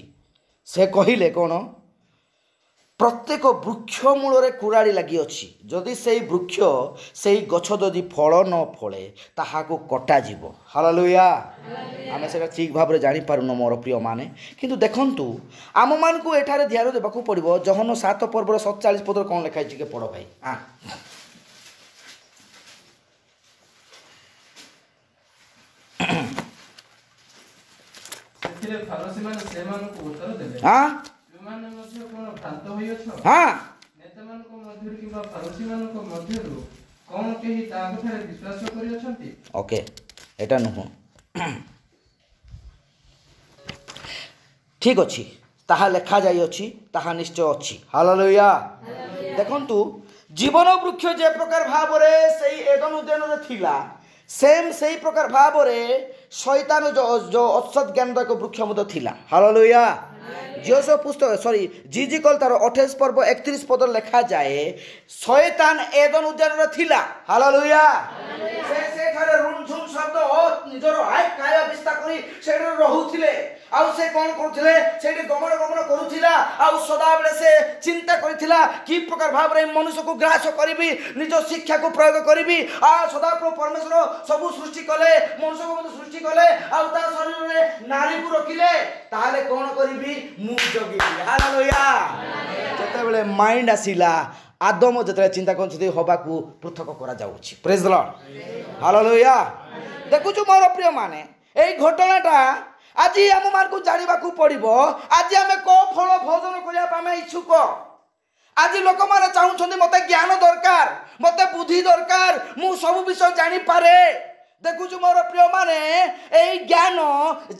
ସେ କହିଲେ କ'ଣ? ପ୍ରତ୍ୟେକ ବୃକ୍ଷ ମୂଳରେ କୁରାଢ଼ୀ ଲାଗିଅଛି। ଯଦି ସେଇ ବୃକ୍ଷ ସେଇ ଗଛ ଯଦି ଫଳ ନ ଫଳେ ତାହାକୁ କଟାଯିବ। ହାଲେଲୁୟା। ଆମେ ସେଇଟା ଠିକ୍ ଭାବରେ ଜାଣିପାରୁନୁ ମୋର ପ୍ରିୟମାନେ, କିନ୍ତୁ ଦେଖନ୍ତୁ ଆମମାନଙ୍କୁ ଏଠାରେ ଧ୍ୟାନ ଦେବାକୁ ପଡ଼ିବ। ଯୋହନ 7 ପର୍ବର 47 ପଦରେ କ'ଣ ଲେଖା ହେଇଛି? ପଢ଼ ଭାଇ। ଫାରସୀମାନେ ସେମାନଙ୍କୁ ଉତ୍ତର ଦେଲେ, ତୁମମାନେ ମଧ୍ୟ କ'ଣ ଭ୍ରାନ୍ତ ହୋଇଅଛ? ନେତାମାନଙ୍କ ମଧ୍ୟରୁ କିମ୍ବା ଫାରସୀମାନଙ୍କ ମଧ୍ୟରୁ କ'ଣ କେହି ତାଙ୍କଠାରେ ବିଶ୍ୱାସ କରିଅଛନ୍ତି? ଓକେ ଏଟା ନୁହଁ। ଠିକ୍ ଅଛି, ତାହା ଲେଖାଯାଇଅଛି, ତାହା ନିଶ୍ଚୟ ଅଛି। ହାଲେଲୁୟା। ଦେଖନ୍ତୁ ଜୀବନ ବୃକ୍ଷ ଯେ ପ୍ରକାର ଭାବରେ ସେଇ ଏଦନ ଉଦ୍ୟାନରେ ଥିଲା ସେଇ ପ୍ରକାର ଭାବରେ ଶୈତାନ ଯୋଉ ଅସତ୍ ଜ୍ଞାନଦାୟକ ବୃକ୍ଷ ମଧ୍ୟ ଥିଲା। ହାଲେଲୁୟା। ଯୋଶୁଆ ପୁସ୍ତକ ଜିଜିକଲ୍ ତାର 28 ପର୍ବ 31 ପଦରେ ଲେଖାଯାଏ ଶୈତାନ ଏଦନ ଉଦ୍ୟାନରେ ଥିଲା। ହାଲେଲୁୟା। ସେଠାରେ ରୁଣଝୁଣ ଶବ୍ଦ ନିଜର ଆୟ ଖାଇବା ବିସ୍ତା କରି ସେଠି ରହୁଥିଲେ ଆଉ ସେ କ'ଣ କରୁଥିଲେ ସେଠି ଗମନ କରୁଥିଲା ଆଉ ସଦାବେଳେ ସେ ଚିନ୍ତା କରିଥିଲା କି ପ୍ରକାର ଭାବରେ ମନୁଷ୍ୟକୁ ଗ୍ରାସ କରିବି ନିଜ ଶିକ୍ଷାକୁ ପ୍ରୟୋଗ କରିବି ସଦାପ୍ରଭୁ ପରମେଶ୍ୱର ସବୁ ସୃଷ୍ଟି କଲେ ମନୁଷ୍ୟକୁ ମଧ୍ୟ ସୃଷ୍ଟି କଲେ ଆଉ ତା ଶରୀରରେ ନାରୀକୁ ରଖିଲେ ତାହେଲେ କ'ଣ କରିବି ମୁଁ ଜଗିବି ହାଲେଲୁୟା ଯେତେବେଳେ ମାଇଣ୍ଡ ଆସିଲା ଆଦମ ଯେତେବେଳେ ଚିନ୍ତା କରୁଛନ୍ତି ହବାକୁ ପୃଥକ କରାଯାଉଛି ପ୍ରେଜ୍ ଦ ଲର୍ଡ ହାଲେଲୁୟା ଦେଖୁଛୁ ମୋର ପ୍ରିୟମାନେ ଏଇ ଘଟଣାଟା ଆଜି ଆମମାନଙ୍କୁ ଜାଣିବାକୁ ପଡ଼ିବ ଆଜି ଆମେ କୋଉ ଫଳ ଭୋଜନ କରିବା ପାଇଁ ଆମେ ଇଚ୍ଛୁକ ଆଜି ଲୋକମାନେ ଚାହୁଁଛନ୍ତି ମୋତେ ଜ୍ଞାନ ଦରକାର ମୋତେ ବୁଦ୍ଧି ଦରକାର ମୁଁ ସବୁ ବିଷୟ ଜାଣିପାରେ ଦେଖୁଛୁ ମୋର ପ୍ରିୟମାନେ ଏଇ ଜ୍ଞାନ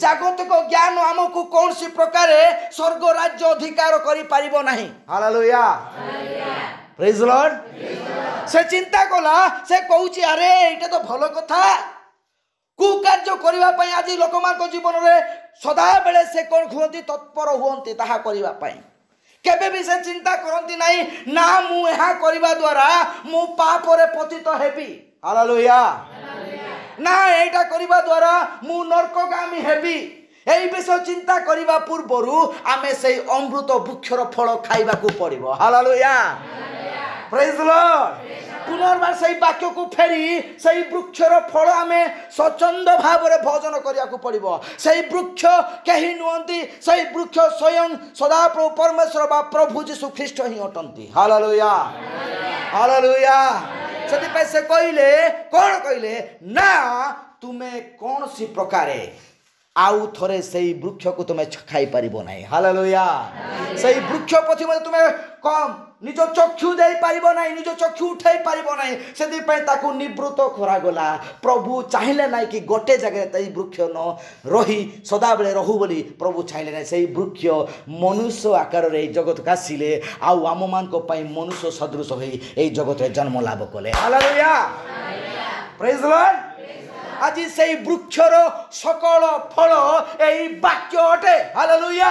ଜାଗତିକ ଜ୍ଞାନ ଆମକୁ କୌଣସି ପ୍ରକାର ସ୍ୱର୍ଗ ରାଜ୍ୟ ଅଧିକାର କରିପାରିବ ନାହିଁ ହାଲେଲୁୟା ପ୍ରେଜ୍ ଦ ଲର୍ଡ ସେ ଚିନ୍ତା କଲା ସେ କହୁଛି ଆରେ ଏଇଟା ତ ଭଲ କଥା କୁକାର୍ଯ୍ୟ କରିବା ପାଇଁ ଆଜି ଲୋକମାନଙ୍କ ଜୀବନରେ ସଦାବେଳେ ସେ କ'ଣ ହୁଅନ୍ତି ତତ୍ପର ହୁଅନ୍ତି ତାହା କରିବା ପାଇଁ କେବେ ବି ସେ ଚିନ୍ତା କରନ୍ତି ନାହିଁ ନା ମୁଁ ଏହା କରିବା ଦ୍ୱାରା ମୁଁ ପାପରେ ପତିତ ହେବି ହାଲେଲୁୟା ନା ଏଇଟା କରିବା ଦ୍ୱାରା ମୁଁ ନର୍କଗାମୀ ହେବି এই বিষয় চিন্তা করা পূর্বরু আমি সেই অমৃত বৃক্ষর ফল খাইবাকু পড়িব হালেলুয়া প্রেজ দ্য লর্ড পুনর্বার সেই বাক্যকু ফেরি সেই বৃক্ষর ফল আমি স্বচ্ছন্দ ভাবে ভোজন করিয়া পড়িব সেই বৃক্ষ কেহি নুহতি সেই বৃক্ষ স্বয়ং সদাপ্রভু পরমেশ্বর বা প্রভু যীশু খ্রিস্ট হি অটন্তি হালেলুয়া হালেলুয়া সেদিপাই সে কইলে কোন কইলে না তুমি কোনসি প্রকারে आउ थरे सही वृक्ष को तुम्हें खाई पारिब नहीं हालेलुया सही वृक्ष प्रति तुम कम निज चक्षु दे पारिब नहीं निज चक्षु उठाई पारिब नहीं सेदि पय ताकू निवृत्त करा गला प्रभु चाहिले नहीं कि गोटे जगह तई वृक्ष न रही सदा बेले रहू बोली प्रभु चाहिले नहीं सही वृक्ष मनुष्य आकार रे जगत का आसिले आउ आम मान को पय मनुष्य सदृश होई ए जगत रे जन्म लाभ कले हालेलुया प्रेज द लॉर्ड आज से वृक्षर सकल फल यही वाक्य अटे हालेलुया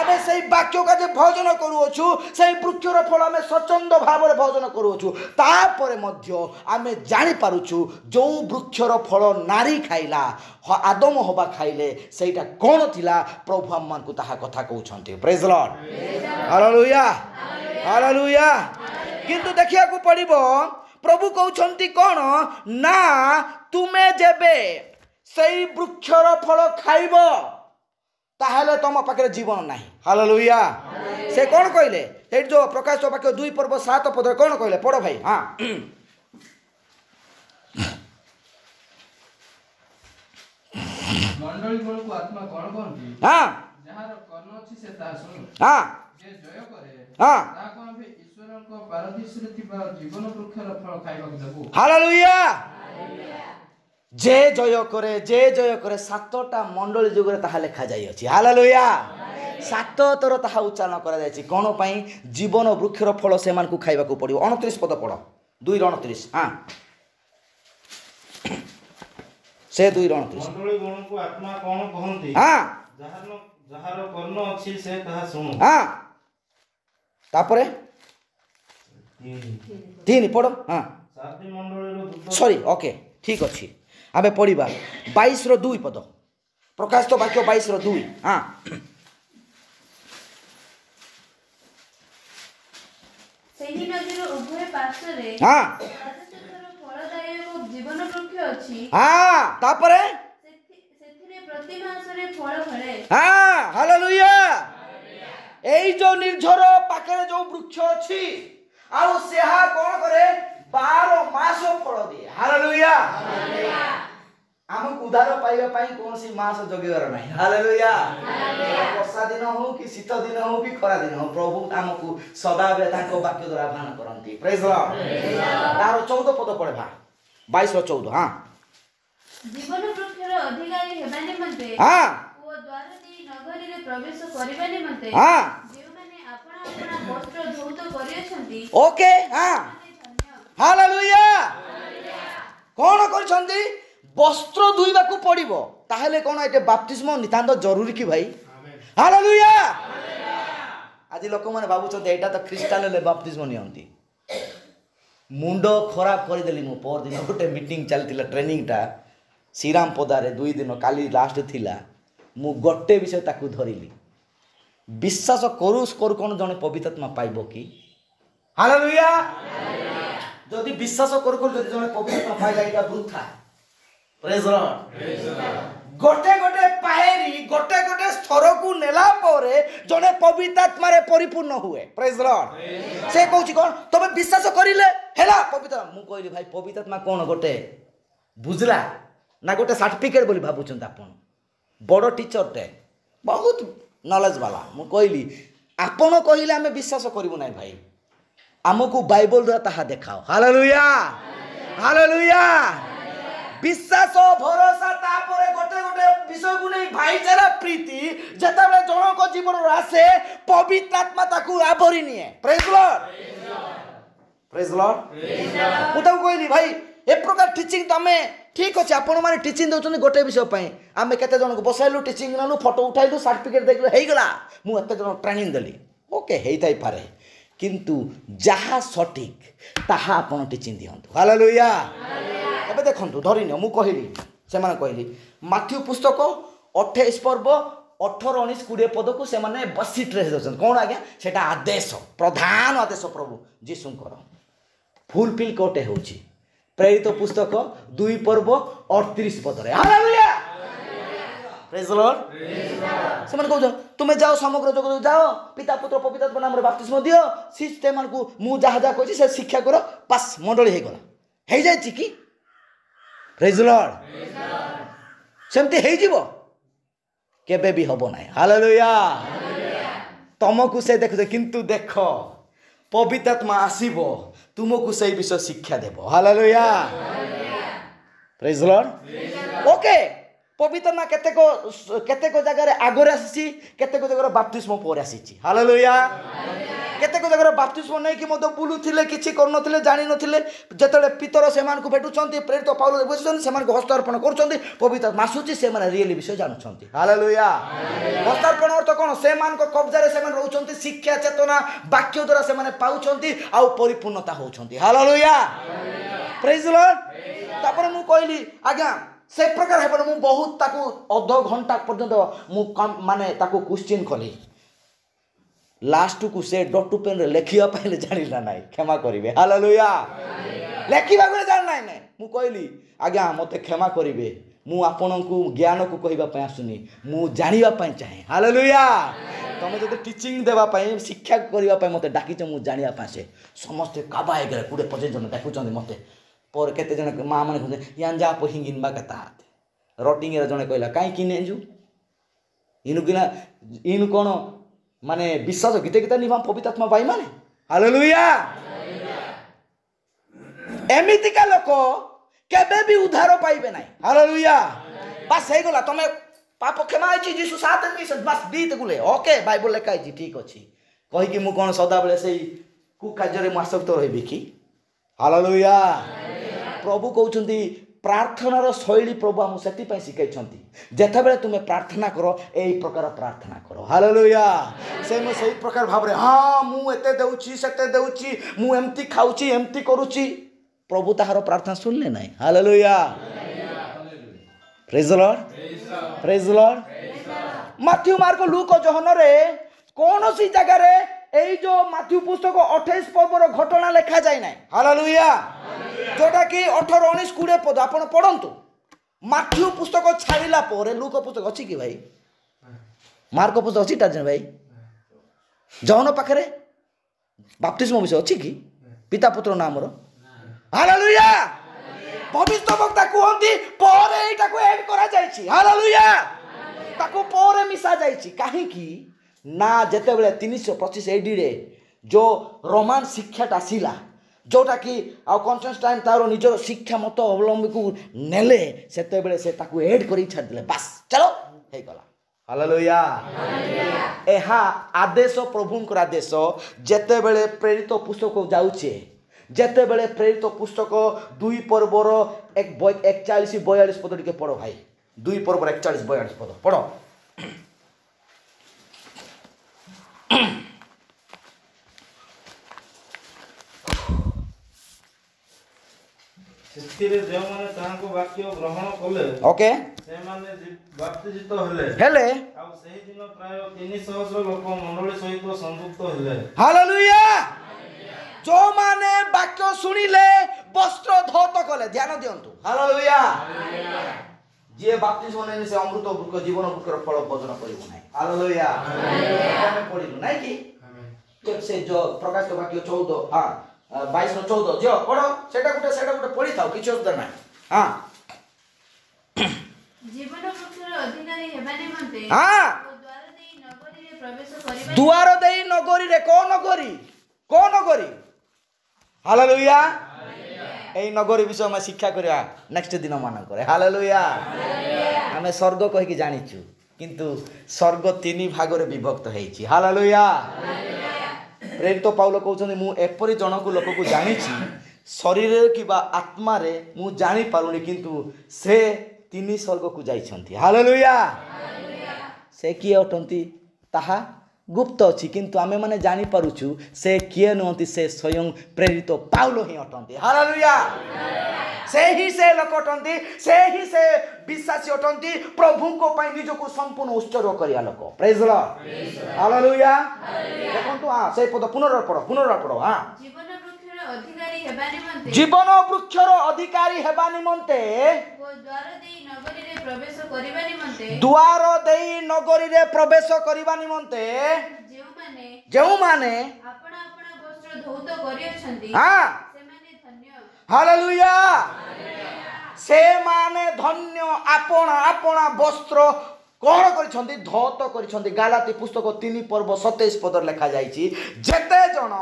आम से वाक्य का जे भोजन करूछु से वृक्षर फल आम स्वच्छंद भाव भोजन करूछु तापर मध्य आम जानी पारुछु जो वृक्षर फल नारी खाइला आदम हवा खाइले सेटा कौन थिला प्रभु हम मानकु ताहा कथा कहउछन्ते praise the Lord hallelujah hallelujah किंतु देखिया को पड़िबो प्रभु कहउछन्ती कौन ना तुमे जेबे सही वृक्षर फल खाइब ताहले तुम पाखे जीवन नहीं हालेलुया से कौन कहले से जो प्रकाश वाक्य 2 पर्व 7 पद कौन कहले पढ़ो भाई हाँ मंडली गुण को आत्मा कौन कहନ୍ତି हाँ जहार कर्ण अछि से ता सुन हाँ जे जय करे हाँ ता कोन भे ईश्वर को पारदीसरे थिबा जीवन वृक्षर फल खाइबा देबो हालेलुया जे जय करे 7टा मंडली जुगरे ताहा लेखा जाई अछि हालेलुया 7 थर ताहा उच्चारण करा जायछि कोन पई जीवन वृक्षर फल से मान को खाइबा को पड़ियो 29 पद पढ़ो 2:29 हां से 2:29 मंडली गुण को आत्मा कोन कहंती हां जहार कर्ण अछि से ताहा सुनु हां तापरे 3 पढ़ो हां सात मंडली रो दूत सॉरी ओके ठीक अछि आमे पढ़िबा 22:2 पद प्रकाश तो वाक्य 22:2 हां सेही नदीर उभय पार्श्वरे हां फलदायक जीवन वृक्ष अछि हां तापरे सेथिरे प्रति मासरे फल फळे हां हालेलुया एई जो निर्झर पाखरे जो वृक्ष अछि आउ सेहा कोन करे 12 मास फल दिए हालेलुया हमको उधार पाइबा पाई कौन सी मास जगेवर नहीं हालेलुया वर्षा दिन हो कि शीत दिन हो कि खरा दिन हो प्रभु हमको सदा बेले ताको वाक्य द्वारा भान करंती प्रेज द लॉर्ड तारो 14 पद पढ़बा 22:14 हां जीवन वृक्षर अधिकारी हेबा निमंते हां ओ द्वार देई नगरी रे प्रवेश करिबा निमंते हां जे माने अपना वस्त्र धौत करियछंती ओके हां हालेलुया कौन करछंती वस्त्र धुइबा को पड़िबो ताहले कोन एटे बाप्तिस्म नितांत जरूरी कि भाई हालेलुया आज लोक माने बाबू छते एटा तो ख्रिस्टान ले बाप्तिस्म नियंती मुंडो खराब कर देली मो पर दिन गोटे मीटिंग चलतिला ट्रेनिंग टा श्रीराम पदारे 2 दिन काली लास्ट थिला मु गोटे विषय ताकू धरिली विश्वास करू करू कौन जने पवित्र आत्मा पाइबो कि हालेलुया जदि विश्वास करू करू जदि जने पवित्र आत्मा पाइला एटा वृथा प्रेज लॉर्ड गोटे गोटे पाहेरी गोटे गोटे स्तर को नेला परे जने पवित्र आत्मा रे परिपूर्ण हुए प्रेज लॉर्ड से कहूची कोन तबे विश्वास करिले हेला पवित्र मु कहली भाई पवित्र आत्मा कोन गोटे बुझला ना गोटे सर्टिफिकेट बोली भाबुछन आपण बड़ टीचर टे बहुत नॉलेज वाला मु कहली आपण कहले आमे विश्वास करिवु नै भाई आमको बाइबल द्वारा ताहा देखाओ हालेलुया हालेलुया विश्वास भरोसा तापरे गोटे गोटे विषय को नहीं भाईचारा प्रीति जेतेबेले जनक जीवन आसे पवित्र आत्मा ताकू आवरी निए प्रेज लॉर्ड प्रेज लॉर्ड मुता कहली भाई ए प्रकार टीचिंग तमे ठीक अच्छे आपण माने टीचिंग दउछन गोटे विषय पई आमे केते जन को बसाइलु टीचिंग नलु फोटो उठाइलु सर्टिफिकेट देखलु हेई गला मु एते जन ट्रेनिंग देली ओके हेई ताई पारे किंतु जहा सठिक ताहा आपण टीचिंग दियंतु हालेलुया एबे देखंतु धरिनियो मु कहली से माने कहली माथ्यू पुस्तक 28 पर्व 18 19 20 पद को से माने बसी ट्रेस दउछन कोन आज्ञा सेटा आदेश प्रधान आदेश प्रभु जीशुंकर फुलफिल कोटे होची प्रेरित पुस्तक 2 पर्व 38 पदरे हालेलुया प्रेज लॉर्ड से माने कहू तुमे जाओ समग्र जगत जाओ पिता पुत्र पवित्र आत्मा नाम रे बपतिस्म दियो सिस्टम मान को मु जहा जा कहछि से शिक्षा करो पास मंडली हे गला हे जायछि कि प्रेज लॉर्ड सेमती हे जीवो केबे भी हबो नै हालेलुया तुमको से देखो किंतु देखो पवित्र आत्मा आसीबो तुमको सही विषय शिक्षा देबो हालेलुया प्रेज लॉर्ड ओके पवित्र आत्मा केतेको जगह रे आगरे आसीची केतेको जगह रे बपतिस्म पर आसीची हालेलुया केतेको जगह रे बपतिस्म नै कि मदो बुलुथिले किछि करनथिले जानि नथिले जेतले पितर सेमान को भेटुचंती प्रेरित पाउल बुझुचंती सेमान को हस्तार्पण करूचंती पवित्र आत्मा आसुची सेमान रियली विषय जानुचंती हालेलुया हस्तार्पण अर्थ कोन सेमान को कब्जा रे सेमान रहउचंती शिक्षा चेतना वाक्य द्वारा सेमान पाउचंती आ परिपूर्णता होउचंती हालेलुया प्रेज लॉर्ड तापर मु कहली आज्ञा से प्रकार है मु बहुत ताकू अध घंटा पर्यंत मु माने ताकू क्वेश्चन कली लास्ट को से डॉट टू पेन रे लेखिया पहले जानिला नाही क्षमा करिवे हालेलुया लेखिबा को जान नाही नै मु कहली आज्ञा मते क्षमा करिवे मु आपन को ज्ञान को कहिबा पय आसुनी मु जानिबा पय चाहे हालेलुया तमे जते टीचिंग देबा पय शिक्षा करिबा पय मते डाकी छ मु जानिबा पासे समस्त काबा हे गले कुडे 25 जन डाकुचंदी मते पर केते जन मां माने कहते यान जा पहिंगिन बा कता रोटिंग रे जने कहला काई किने जु इनु किना इनु कोन माने विश्वास गीते गीता निवा पवित्र आत्मा पाई माने हालेलुया एमिति का लोक केबे भी उद्धार पाइबे नाही हालेलुया बस हे गला तमे पाप क्षमा आइछि जीसु साथ में बस बीत गुले ओके बाइबल लेखाइ छी ठीक अछि कहि कि मु कोन सदा बेले सेही कु कार्य रे मासक्त रहबी कि हालेलुया प्रभु कहउछंती प्रार्थनार शैली प्रभु हम सेति पय सिखाइछंती जेथा बेले तुमे प्रार्थना करो एई प्रकार प्रार्थना करो हालेलुया से म सही प्रकार भाव रे हां मु एते देउची सेते देउची मु एम्ति खाउची एम्ति करूची प्रभु ताहार प्रार्थना सुनले नाही hallelujah praise Lord Matthew mark look Johan रे कौन सी जगह रे एई जो माथ्यू पुस्तक 28 पर्वर घटना लिखा जाय नाही हालेलुया जोटा कि 18 19 20 पद आपण पढंतु माथ्यू पुस्तक छाड़िला परे लूक पुस्तक अछि कि भाई मार्क पुस्तक अछि टाजन भाई जौन पाखरे बपतिस्म विषय अछि कि पिता पुत्र नाम रो हालेलुया भविष्य वक्ता कहंती परे एटा को ऐड करा जायछि हालेलुया ताको परे मिसा जायछि काहे कि ना जेते बेले 325 एडी रे जो रोमान शिक्षाटा आसिला जोटा कि आ कॉन्स्टेंटाइन तारो निजर शिक्षा मत अवलंबी को नेले सेते बेले से ताको ऐड करी छाड़ दिले बस चलो हे गला हालेलुया एहा आदेश प्रभुंकर आदेश जेते बेले प्रेरित पुस्तक जाउछे जेते बेले प्रेरित पुस्तक 2 पर्वर 41 42 पद टिके पढो भाई 2 पर्वर 41 42 पद पढो ଏଥିରେ ଯେଉଁମାନେ ତାହାଙ୍କ ବାକ୍ୟ ଗ୍ରହଣ କଲେ ଓକେ ସେମାନେ ବାପ୍ତିଜିତ ହେଲେ ହେଲେ ଆଉ ସେହି ଦିନ ପ୍ରାୟ 300 ଲୋକ ମଣ୍ଡଳୀ ସହିତ ସଂଯୁକ୍ତ ହେଲେ। ହାଲେଲୁୟା जो माने वाक्य शुणिले वस्त्र धौत कले ध्यान दियंतु हालेलुया जे बाप्तिस्म नेने से अमृत वृक्ष जीवन वृक्षर फल भोजन करिबो नाही हालेलुया ଆମେ ପଢିଲୁ ନାଇଁ କି से जो प्रकाश वाक्य 14 हां 22 ର 14 जो पढ सेटा गुटे पढि थाओ किछ असुविधा नाही हां जीवन वृक्षर अधिकारी हेबा निमंते हां द्वार देई नगरी रे को नगरी हालेलुया এই নগরী বিষয় আমি শিক্ষা করিয়া নেক্সট দিন মান করে হালেলুয়া আমি স্বর্গ কহিকি জানিছু কিন্তু স্বর্গ তিনি ভাগরে বিভক্ত হয়েছি হালেলুয়া প্রেরিত পাউল কହୁଛନ୍ତି ମୁଁ ଏପରି ଜଣକୁ ଲୋକକୁ ଜାଣିଛି ଶରୀରରେ କିବା ଆତ୍ମାରେ ମୁଁ ଜାଣି ପାରୁନି କିନ୍ତୁ ସେ ତିନି ସ୍ୱର୍ଗକୁ ଯାଇଛନ୍ତି ହାଲେଲୁୟା ସେ କିଏ ଅଟନ୍ତି ତାହା गुप्त अच्छी किंतु आमे माने जानी पारुछु से किए नहंती से स्वयं प्रेरित पाउल ही अटंती हालेलुया से ही से लोक अटंती से ही से विश्वासी अटंती प्रभु को पई निज को संपूर्ण उत्सर्ग करिया लोक प्रेज द लॉर्ड हालेलुया देखंतु हां से पद पुनरार पढो हां जीवन वृक्षर अधिकारी हेबा निमंते द्वार देई नगरी रे प्रवेश करिबा निमंते जेउ माने अपना अपना वस्त्र धौत करियछंती हां सेमाने धन्य हालेलुया से माने धन्य अपना अपना वस्त्र कौन करिछंती धौत करिछंती गालाती पुस्तक 3 पर्व 27 पद लिखा जाईची जेते जण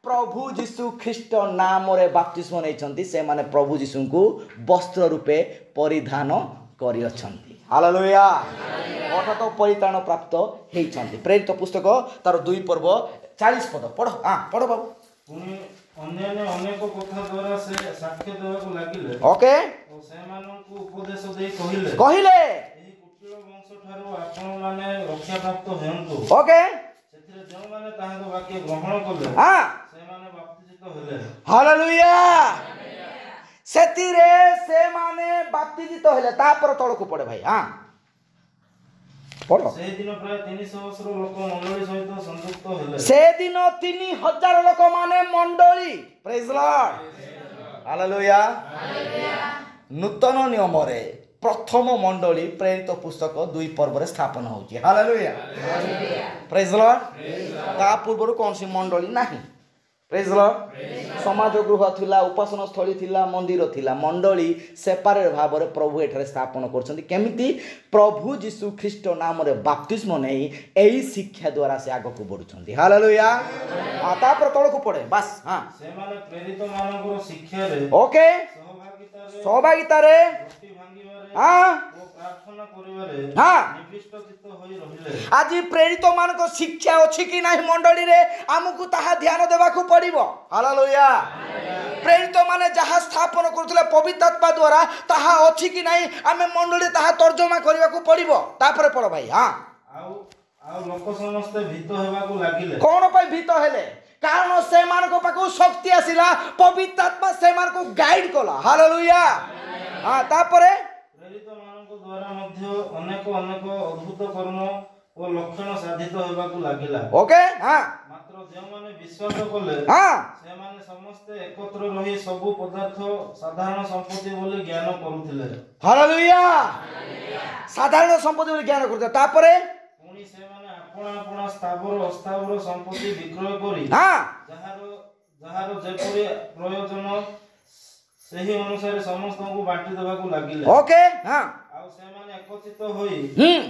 प्रभु जीशु ख्रीष्ट नाम रे बपतिस्म नैछंती से माने प्रभु जीशु को वस्त्र रूपे परिधान करियछंती हालेलुया अर्थात परित्राण प्राप्त हेइछंती प्रेरित पुस्तक तार 2 पर्व 40 पद पढ हां पढ बाबू पुनी अन्य अनेक कथा द्वारा से साक्ष्य देबाकू लागिले ओके ओ से माननकू उपदेश देई कहिले एही कुटिल वंश ठारो आपण माने रक्षा प्राप्त हेंतु ओके सेथिरे जो माने ताहाको वाक्य ग्रहण कले हां से माने बाप्तिजित हेले हालेलुया सेतिरे से माने बाप्तिजित हेले तापर तळकू पड़े भाई हां पढ़ो से दिन प्राय 300 लोक मंडली सहित संयुक्त हेले से दिन 3000 लोक माने मंडली प्रेज लॉर्ड हालेलुया नूतन नियम रे प्रथम मंडली प्रेरित पुस्तक 2 पर्व रे स्थापन होची हालेलुया प्रेज लॉर्ड ता पूर्व कौन सी मंडली नाही प्रेज लॉर्ड समाज गृह थिला उपासना स्थली थिला मंदिर थिला मंडली सेपारेट भाव रे प्रभु एठारे स्थापन करछंती केमिति प्रभु जीशु ख्रीष्ट नाम रे बपतिस्म नै एही शिक्षा द्वारा से आगो को बढ़ुछंती हालेलुया आता पर तळको पड़े बस हां से माने प्रेरित मानकर शिक्षा रे ओके सहभागिता रे रोटी भांगीबारे हां ओ प्रार्थना करिबारे हां निविष्ट चित्त होई रहिले आज प्रेरित मानक शिक्षा अछि कि नाही मंडली रे हमकु ताहा ध्यान देबाकू पड़िबो हालेलुया प्रेरित माने जहा स्थापन करथले पवित्र आत्मा द्वारा ताहा अछि कि नाही आमे मंडली ताहा तर्जमा करबाकू पड़िबो तापरे पड़ भाई हां आउ लोक समस्त भीत हेबाकू लागिले कोन पय भीत हेले कारण से मानको पाकू शक्ति आसिला पवित्र आत्मा से मानको गाइड कला हालेलुया हां तापरे प्रेरित मानको द्वारा मध्य अनेक अद्भुत कर्म ओ लक्षण साधित हेबाकू लागिला ओके हां मात्र जे माने विश्वास कले हां से माने समस्त एकत्र रही सब पदार्थ साधारण संपत्ति बोली ज्ञान करूथिले हालेलुया साधारण संपत्ति बोली ज्ञान करते तापरे पुनी से माने अपना स्थावर अस्थावर संपत्ति विक्रय करी हां जहार जेपरि प्रयोजन सही अनुसार समस्त को बांटी देबाकू लागिले ओके हां आउ से माने एकत्रित होई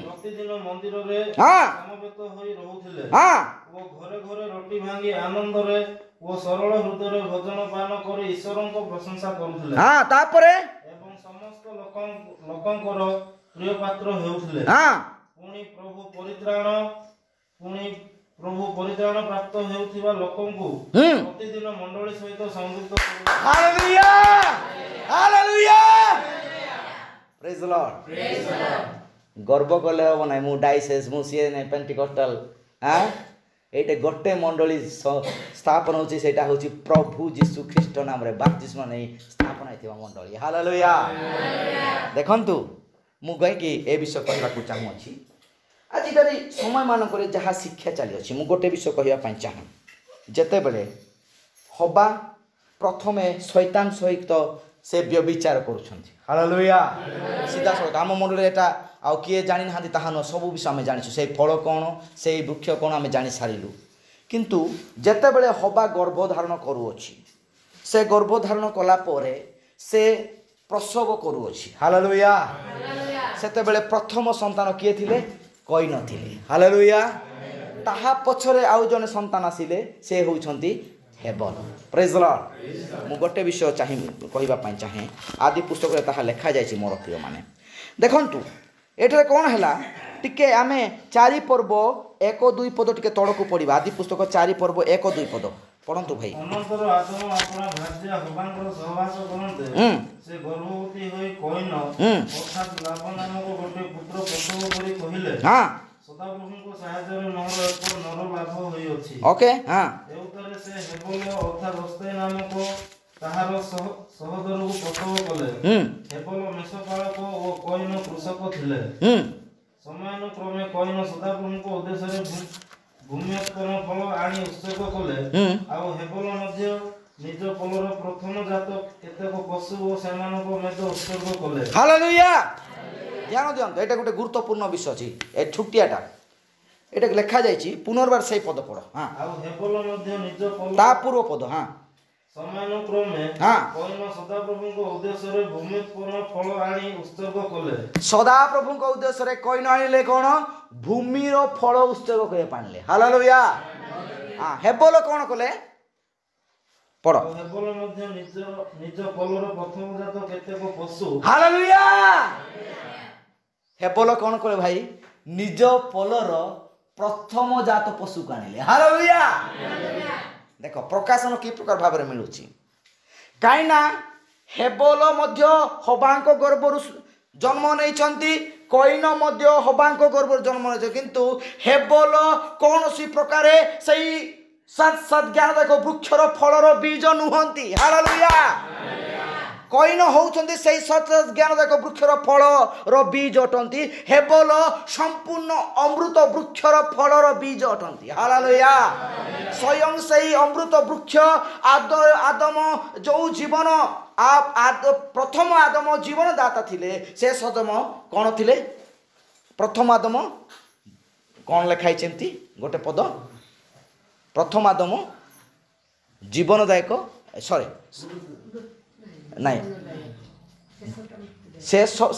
प्रतिदिन मंदिर रे हां समवेत होई रहुथिले हां वो घरे घरे रोटी भांगी आनंद रे वो सरल हृदय रे भजन पान करी ईश्वरन को प्रशंसा करूथिले हां तापरे एवं समस्त लोकंकर प्रिय पात्र हेउथिले हां पुनी प्रभु परित्राण प्राप्त हेउथिबा लोकंकु प्रतिदिन मंडली सहित संयुक्त hallelujah hallelujah praise the Lord गर्व कले हो नै मु डाइसेस मु सीए नै पेंटिकॉस्टल हां এইটা গোটে মণ্ডলী স্থাপন হচ্ছে, সেটা হচ্ছে প্রভু যীশু খ্রিস্ট নামে বাପ୍ତିস্ମ নেই স্থাপন হয়েଥିବା মণ্ডলী। ହାଲେଲୁୟା। ଦେଖନ୍ତୁ ମୁଁ କହିକି ଏ ବିଷୟ କହିବାକୁ ଚାହୁଁଅଛି। ଆଜିକାଲି ସମୟମାନଙ୍କରେ ଯାହା ଶିକ୍ଷା ଚାଲିଅଛି, ମୁଁ ଗୋଟେ ବିଷୟ କହିବା ପାଇଁ ଚାହେଁ। ଯେତେବେଳେ ହବା ପ୍ରଥମେ ଶୈତାନ ସହିତ ସେ ବ୍ୟଭିଚାର କରୁଛନ୍ତି, ହାଲେଲୁୟା। ସିଧାସଳଖ ଆମ ମଣ୍ଡଳରେ ଏଟା ଆଉ କିଏ ଜାଣିନାହାନ୍ତି ତାହା ନୁହଁ, ସବୁ ବିଷୟ ଆମେ ଜାଣିଛୁ। ସେଇ ଫଳ କ'ଣ, ସେଇ ବୃକ୍ଷ କ'ଣ ଆମେ ଜାଣି ସାରିଲୁ। କିନ୍ତୁ ଯେତେବେଳେ ହବା ଗର୍ଭଧାରଣ କରୁଅଛି, ସେ ଗର୍ଭଧାରଣ କଲା ପରେ ସେ ପ୍ରସବ କରୁଅଛି, ହାଲେଲୁୟା। ସେତେବେଳେ ପ୍ରଥମ ସନ୍ତାନ କିଏ ଥିଲେ? କଇନ ଥିଲେ, ହାଲେଲୁୟା। ତାହା ପଛରେ ଆଉ ଜଣେ ସନ୍ତାନ ଆସିଲେ, ସେ ହେଉଛନ୍ତି ହେବଲ। ପ୍ରେଜ୍ ଦ ଲର୍ଡ। ମୁଁ ଗୋଟେ ବିଷୟ କହିବା ପାଇଁ ଚାହେଁ, ଆଦି ପୁସ୍ତକରେ ତାହା ଲେଖାଯାଇଛି ମୋର ପ୍ରିୟମାନେ। ଦେଖନ୍ତୁ ଏଠାରେ କ'ଣ ହେଲା, ଟିକେ ଆମେ 4 ପର୍ବ 1-2 ପଦ ଟିକେ ତଳକୁ ପଢ଼ିବା। ଆଦି ପୁସ୍ତକ 4 ପର୍ବ 1-2 ପଦ ପଢ଼ନ୍ତୁ ଭାଇ। ଅନନ୍ତର ଆଦମ ଆପଣା ଭାର୍ଯ୍ୟା ହବାଙ୍କର ସହବାସ କରନ୍ତେ ସେ ଗର୍ଭବତୀ ହୋଇ କଇନ ଅର୍ଥାତ୍ ଲାବ ନାମକ ଗୋଟେ ପୁତ୍ର ପ୍ରସବ କରି କହିଲେ, ସଦାପ୍ରଭୁଙ୍କ ସାହାଯ୍ୟରେ ମୋର ଏକ ନର ଲାଭ ହୋଇଅଛି। ଓକେ, ଏଉତରେ ସେ ହେବଲ ଅର୍ଥାତ୍ ଅସ୍ଥାୟୀ ନାମକ ତାହାର ସହୋଦରକୁ ପ୍ରସବ କଲେ। ହେବଲ ମେଷପାଳକ ଓ କଇନ କୃଷକ ଥିଲେ। ସମୟାନୁକ୍ରମେ କଇନ ସଦାପ୍ରଭୁଙ୍କ ଉଦ୍ଦେଶ୍ୟରେ ଭୂମ୍ୟୋତ୍ପନ୍ନ ଫଳ ଆଣି ଉତ୍ସର୍ଗ କଲେ। ଆଉ ହେବଲ ମଧ୍ୟ ନିଜ ପଲର ପ୍ରଥମ ଜାତ କେତେକ ପଶୁ ଓ ସେମାନଙ୍କ ମଧ୍ୟ ଉତ୍ସର୍ଗ କଲେ। ହାଲେଲୁୟା। ଧ୍ୟାନ ଦିଅନ୍ତୁ, ଏଇଟା ଗୋଟେ ଗୁରୁତ୍ୱପୂର୍ଣ୍ଣ ବିଷୟ ଅଛି। ଏ ଛୁଟିଆଟା এটা লেখা যাইছি, পুনর্বার সেই পদ পড়। হ্যাঁ, ଆଉ ହେବଲ ମଧ୍ୟ ନିଜ ପଲର তা পূর্ব পদ। হ্যাঁ, ସମୟାନୁକ୍ରମେ କଇନ ସଦାପ୍ରଭୁଙ୍କ ଉଦ୍ଦେଶ୍ୟରେ ଭୂମ୍ୟୋତ୍ପନ୍ନ ଫଳ ଆଣି ଉତ୍ସର୍ଗ କଲେ। ସଦାପ୍ରଭୁଙ୍କ ଉଦ୍ଦେଶ୍ୟରେ କଇନ ଆଣିଲେ କ'ଣ? ଭୂମିର ଫଳ ଉତ୍ସର୍ଗ କରିବା ପାଇଁ ଆଣିଲେ। ହାଲେଲୁୟା। ହେବଲ କ'ଣ କଲେ? ପଢ। ହେବଲ ମଧ୍ୟ ନିଜ ପଲର ପ୍ରଥମ ଜାତ କେତେକ ପଶୁ। ହାଲେଲୁୟା। ହେବଲ କ'ଣ କଲେ ଭାଇ? ନିଜ ପଲର ପ୍ରଥମ ଜାତ ପଶୁକୁ ଆଣିଲେ। ହାଲେଲୁୟା। ଦେଖ ପ୍ରକାଶନ କି ପ୍ରକାର ଭାବରେ ମିଳୁଛି। କାହିଁକି ନା ହେବଲ ମଧ୍ୟ ହବାଙ୍କ ଗର୍ଭରୁ ଜନ୍ମ ନେଇଛନ୍ତି, କଇନ ମଧ୍ୟ ହବାଙ୍କ ଗର୍ଭରୁ ଜନ୍ମ ନେଇଛନ୍ତି। କିନ୍ତୁ ହେବଲ କୌଣସି ପ୍ରକାରେ ସେଇ ସତ୍ ଜ୍ଞାନ ଦେଖ ବୃକ୍ଷର ଫଳର ବୀଜ ନୁହନ୍ତି। ହାଲେଲୁୟା। କଇନ ହେଉଛନ୍ତି ସେଇ ସତ୍ ଜ୍ଞାନ ଦେଖ ବୃକ୍ଷର ଫଳର ବୀଜ ଅଟନ୍ତି। ହେବଲ ସମ୍ପୂର୍ଣ୍ଣ ଅମୃତ ବୃକ୍ଷର ଫଳର ବୀଜ ଅଟନ୍ତି। ହାଲେଲୁୟା। ସ୍ୱୟଂ ସେଇ ଅମୃତ ବୃକ୍ଷ ଆଦମ ଯେଉଁ ଜୀବନ ପ୍ରଥମ ଆଦମ ଜୀବନଦାତା ଥିଲେ, ସେ ସଦମ କ'ଣ ଥିଲେ? ପ୍ରଥମ ଆଦମ କ'ଣ ଲେଖା ହେଇଛନ୍ତି? ଗୋଟେ ପଦ, ପ୍ରଥମ ଆଦମ ଜୀବନଦାୟକ, ସରି ନାଇଁ,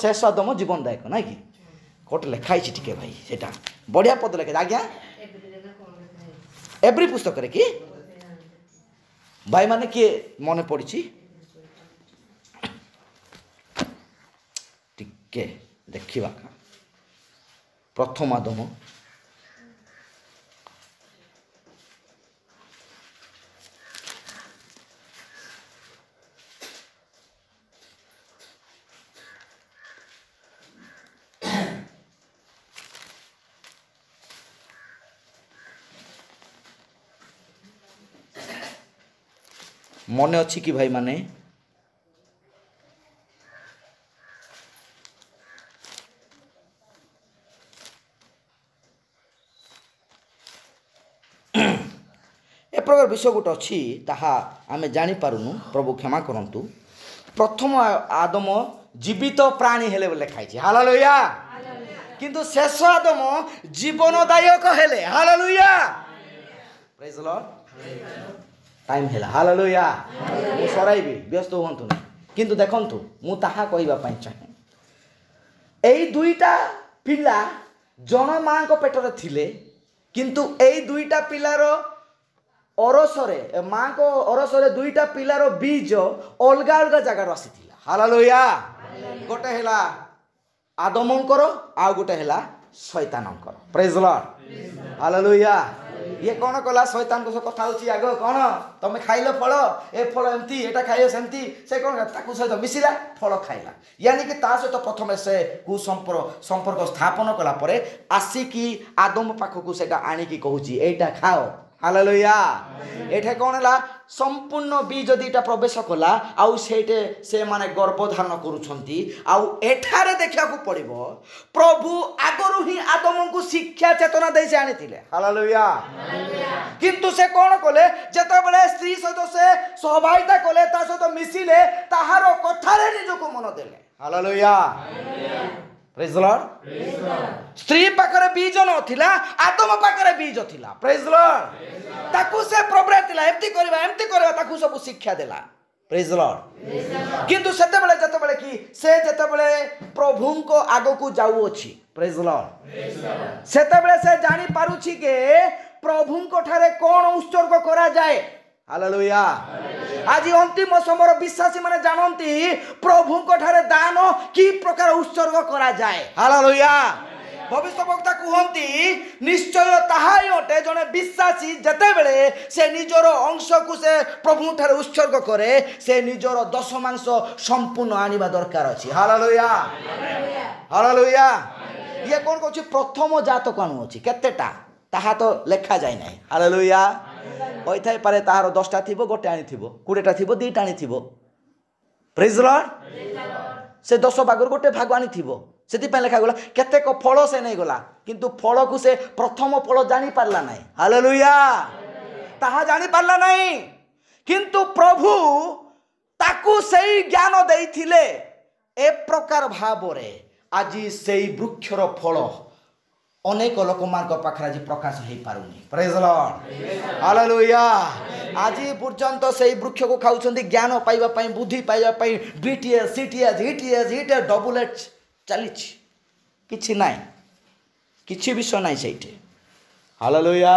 ଶେଷ ଆଦମ ଜୀବନଦାୟକ, ନାଇଁ କି? କୋଉଠି ଲେଖା ହେଇଛି ଟିକେ ଭାଇ, ସେଟା ବଢିଆ ପଦ ଲେଖା। ଆଜ୍ଞା, ଏଭ୍ରି ପୁସ୍ତକରେ କି ଭାଇ ମାନେ କିଏ ମନେ ପଡିଛି? ଟିକେ ଦେଖିବା। ପ୍ରଥମ ଆଦମ ମନେ ଅଛି କି ଭାଇ ମାନେ? ଏ ପ୍ରକାର ବିଷୟ ଗୋଟେ ଅଛି, ତାହା ଆମେ ଜାଣିପାରୁନୁ, ପ୍ରଭୁ କ୍ଷମା କରନ୍ତୁ। ପ୍ରଥମ ଆଦମ ଜୀବିତ ପ୍ରାଣୀ ହେଲେ ବୋଲି ଲେଖା ହେଇଛି। ହାଲେଲୁୟା। କିନ୍ତୁ ଶେଷ ଆଦମ ଜୀବନଦାୟକ ହେଲେ। ହାଲେଲୁୟା। ପ୍ରେଜ୍ ଦ ଲର୍ଡ। ଟାଇମ୍ ହେଲା। ହାଲେଲୁୟା। ମୁଁ ସରାଇବି, ବ୍ୟସ୍ତ ହୁଅନ୍ତୁନି। କିନ୍ତୁ ଦେଖନ୍ତୁ, ମୁଁ ତାହା କହିବା ପାଇଁ ଚାହେଁ, ଏଇ ଦୁଇଟା ପିଲା ଜଣ ମାଙ୍କ ପେଟରେ ଥିଲେ, କିନ୍ତୁ ଏଇ ଦୁଇଟା ପିଲାର ଅରସରେ, ମାଙ୍କ ଅରସରେ ଦୁଇଟା ପିଲାର ବୀଜ ଅଲଗା ଅଲଗା ଜାଗାରୁ ଆସିଥିଲା। ହାଲେଲୁୟା। ଗୋଟେ ହେଲା ଆଦମଙ୍କର, ଆଉ ଗୋଟେ ହେଲା ଶୈତାନଙ୍କର। ପ୍ରେଜ୍ ଦ ଲର୍ଡ। ହାଲେଲୁୟା। ये कौन कला शैतान को कथा होची आगो कौन तमे खाइलो फल ए फल एमती एटा खाइयो सेमती से कौन ताकू सहित मिसिला फल खाइला यानी कि ता सहित प्रथमे से संपर्क स्थापन कला परे आसिकी आदम पाखकू सेटा आनी की कहूची एटा खाओ हालेलुया एठे कौन है संपूर्ण बीज दीटा प्रवेश कला आउ सेठे से माने गर्भधारण करूछंती आउ एठारे देखा को पड़िबो प्रभु आगरु ही आदम को शिक्षा चेतना दे से आनीथिले हालेलुया किंतु से कौन कले जेते बेले स्त्री सहित से सहभागिता कले ता सहित मिसिले ताहारो कथारे निजको मन देले हालेलुया प्रेज द लॉर्ड स्त्री पाखरे बीज नथिला आदम पाखरे बीज थिला प्रेज द लॉर्ड ताकू से प्रभु थिला एमती करबा ताकू सब शिक्षा देला प्रेज द लॉर्ड किंतु सेते बेले कि से जेते बेले प्रभु को आगो को जाऊ अछि प्रेज द लॉर्ड सेते बेले से जानि पारुछि के प्रभु को ठारे कोन उत्सर्ग करा जाए हालेलुया आज अंतिम समय विश्वासी माने जानती प्रभु को ठारे दान की प्रकार उत्सर्ग करा जाए हालेलुया भविष्यवक्ता कहती निश्चय ताहाई अटे जने विश्वासी जते बेले से निजर अंश को से प्रभु ठारे उत्सर्ग करे से निजर दशमांश संपूर्ण आनिबा दरकार अछि हालेलुया हालेलुया ये कोन कहछि प्रथम जातक आनु अछि केतेटा ताहा तो लेखा जाय नै हालेलुया होइथाय पारे ताहार 10टा थिबो गोटे आनी थिबो 20टा थिबो 2टा आनी थिबो प्रेज द लॉर्ड से 10 भागर गोटे भाग आनी थिबो सेति पे लेखा गला केतेक फल से नै गला किंतु फल को से प्रथम फल जानि पारला नै हालेलुया ताहा जानि पारला नै किंतु प्रभु ताकू सेई ज्ञान देइथिले ए प्रकार भाबरे आजी सेई वृक्षर फल अनेक लोक मान पाखे आज प्रकाश हो पारुनी प्रेज द लॉर्ड हालेलुया आज पर्यंत से वृक्ष को खाऊं ज्ञान पाइबा पई बुद्धि पाइबा पई बीटीएस सीटीएस ईटीएस ईटे डबल एच चली किछि नाही किछि विषय नाही सेठी हालेलुया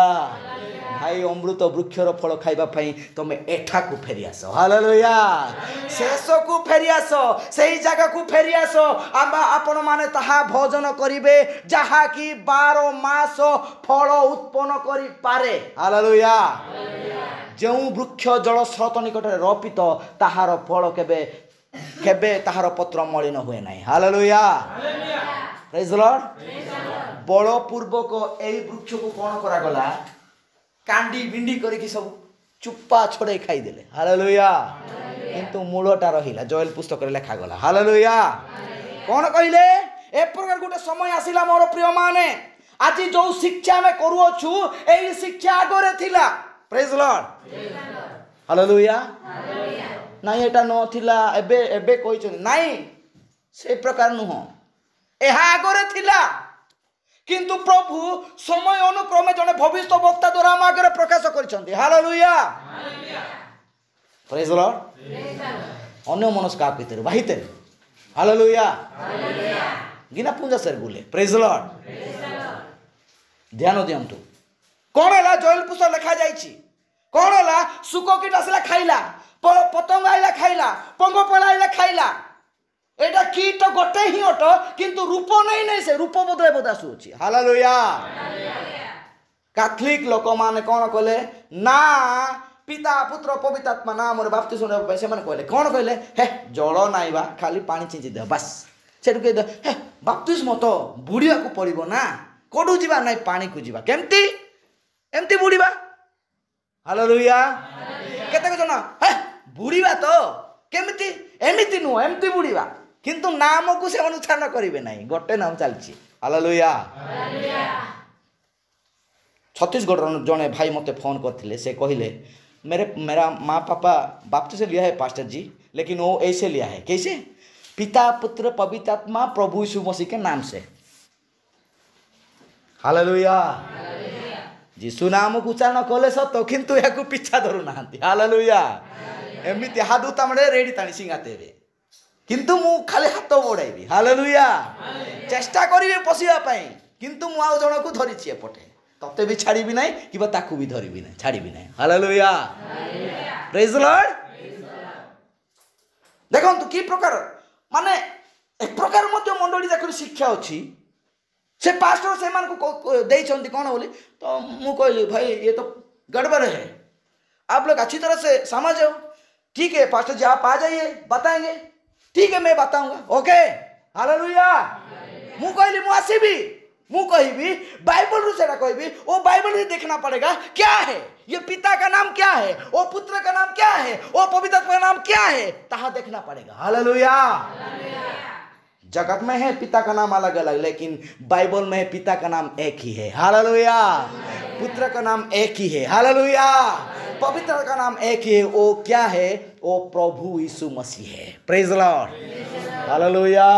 भाई अमृत वृक्षर फल खाइबा पई तमे एठा को फेरी आस हालेलुया शेष को फेरी आस सही जगह को फेरी आस आबा आपण माने ताहा भोजन करिवे जहा की 12 मास फल उत्पन्न करि पारे हालेलुया जो वृक्ष जल स्रोत निकट रोपित ताहार फल केबे केबे ताहार पत्र मलिन हुए नाही हालेलुया प्रेज द लॉर्ड बलपूर्वक एई वृक्ष को कोन करा गला कांडी बिंडी करके सब चुप्पा छोड़े खाई देले हालेलुया किंतु मूलटा रहिला जोएल पुस्तक रे लेखा गला हालेलुया कोन कहिले ए प्रकार गोटे समय आसिला मोर प्रिय माने आज जो शिक्षा में करूछु एई शिक्षा आगरे थिला प्रेज द लॉर्ड हालेलुया नाही एटा न थिला एबे एबे कहिछन नाही से प्रकार नुह एहा आगरे थिला किंतु प्रभु समय अनुक्रमे जने भविष्य वक्ता द्वारा हम आगे प्रकाश करछन्ती हालेलुया प्रेज द लॉर्ड अन्य मनस्का पितर बाहिते हालेलुया गिना पूजा सर बोले प्रेज द लॉर्ड ध्यान दियंतु कोन हला जोएल पुस्तक लिखा जाईची कोन हला सुको कीट आसला खाइला पतंग आइला खाइला पंगो पला आइला खाइला एटा कीट गोटे ही अट किंतु रूप नहीं नहीं से रूप बदले बदासु अछि हालेलुया कैथोलिक लोक माने कोन कहले ना पिता पुत्र पवित्र आत्मा नाम रे बाप्तिस्म से माने कहले कोन कहले हे जल नाइबा खाली पानी छिंची दे बस सेटु कह दे हे बाप्तिस्म तो बुड़िया को पड़िबो ना कोडू जीवा नाही पानी को जीवा केमती एमती बुड़िबा हालेलुया केते को जना हे बुड़िबा तो केमती एमिति नु एमती बुड़िबा किंतु नाम को से अनुसरण करिवे नाही गोटे नाम चलची हालेलुया छत्तीसगढ़ जने भाई मते फोन करथिले से कहिले मेरा माँ पापा बाप्तिस्म लिया है पास्टर जी लेकिन वो ऐसे लिया है कैसे पिता पुत्र पवित्र आत्मा प्रभु यीशु मसीह के नाम से हालेलुया यीशु नाम को उच्चारण कले सत किंतु याकू पीछा धरु नांती हालेलुया एमिति हाथ उतामडे रेडी ताणी सिंगातेबे किंतु मु खाली हाथ बढाइबी हालेलुया चेष्टा करिवे पसिबा पई किंतु मु आउ जण को धरिछि एपटे तते भी छाड़ीबी नाही किबा ताकू भी धरिबी नाही छाड़ीबी नाही हालेलुया प्रेज द लॉर्ड देखंतु की प्रकार माने एक प्रकार मध्य मंडली देखो शिक्षा अछि से पास्टर से देइछंती कौन बोली तो मु कहली भाई ये तो गड़बड़ है, आप लोग अच्छी तरह से समझो। ठीक है पास्टर जी आप आ जाइए बताएंगे। ठीक है मैं बताऊंगा। Okay hallelujah. मु कहली मु आसीबी मु कहबी बाइबल रू सेटा कहबी ओ बाइबल रे देखना पड़ेगा क्या है, ये पिता का नाम क्या है, ओ पुत्र का नाम क्या है, ओ पवित्र आत्मा का नाम क्या है, ताहा देखना पड़ेगा। हालेलुया। जगत में है पिता का नाम अलग अलग, लेकिन बाइबल में पिता का नाम एक ही है। हालेलुया। पुत्र का नाम एक ही है। हालेलुया। पवित्र का नाम एक ही है। वो क्या है? वो प्रभु यीशु मसीह है। Praise Lord. हालेलुया।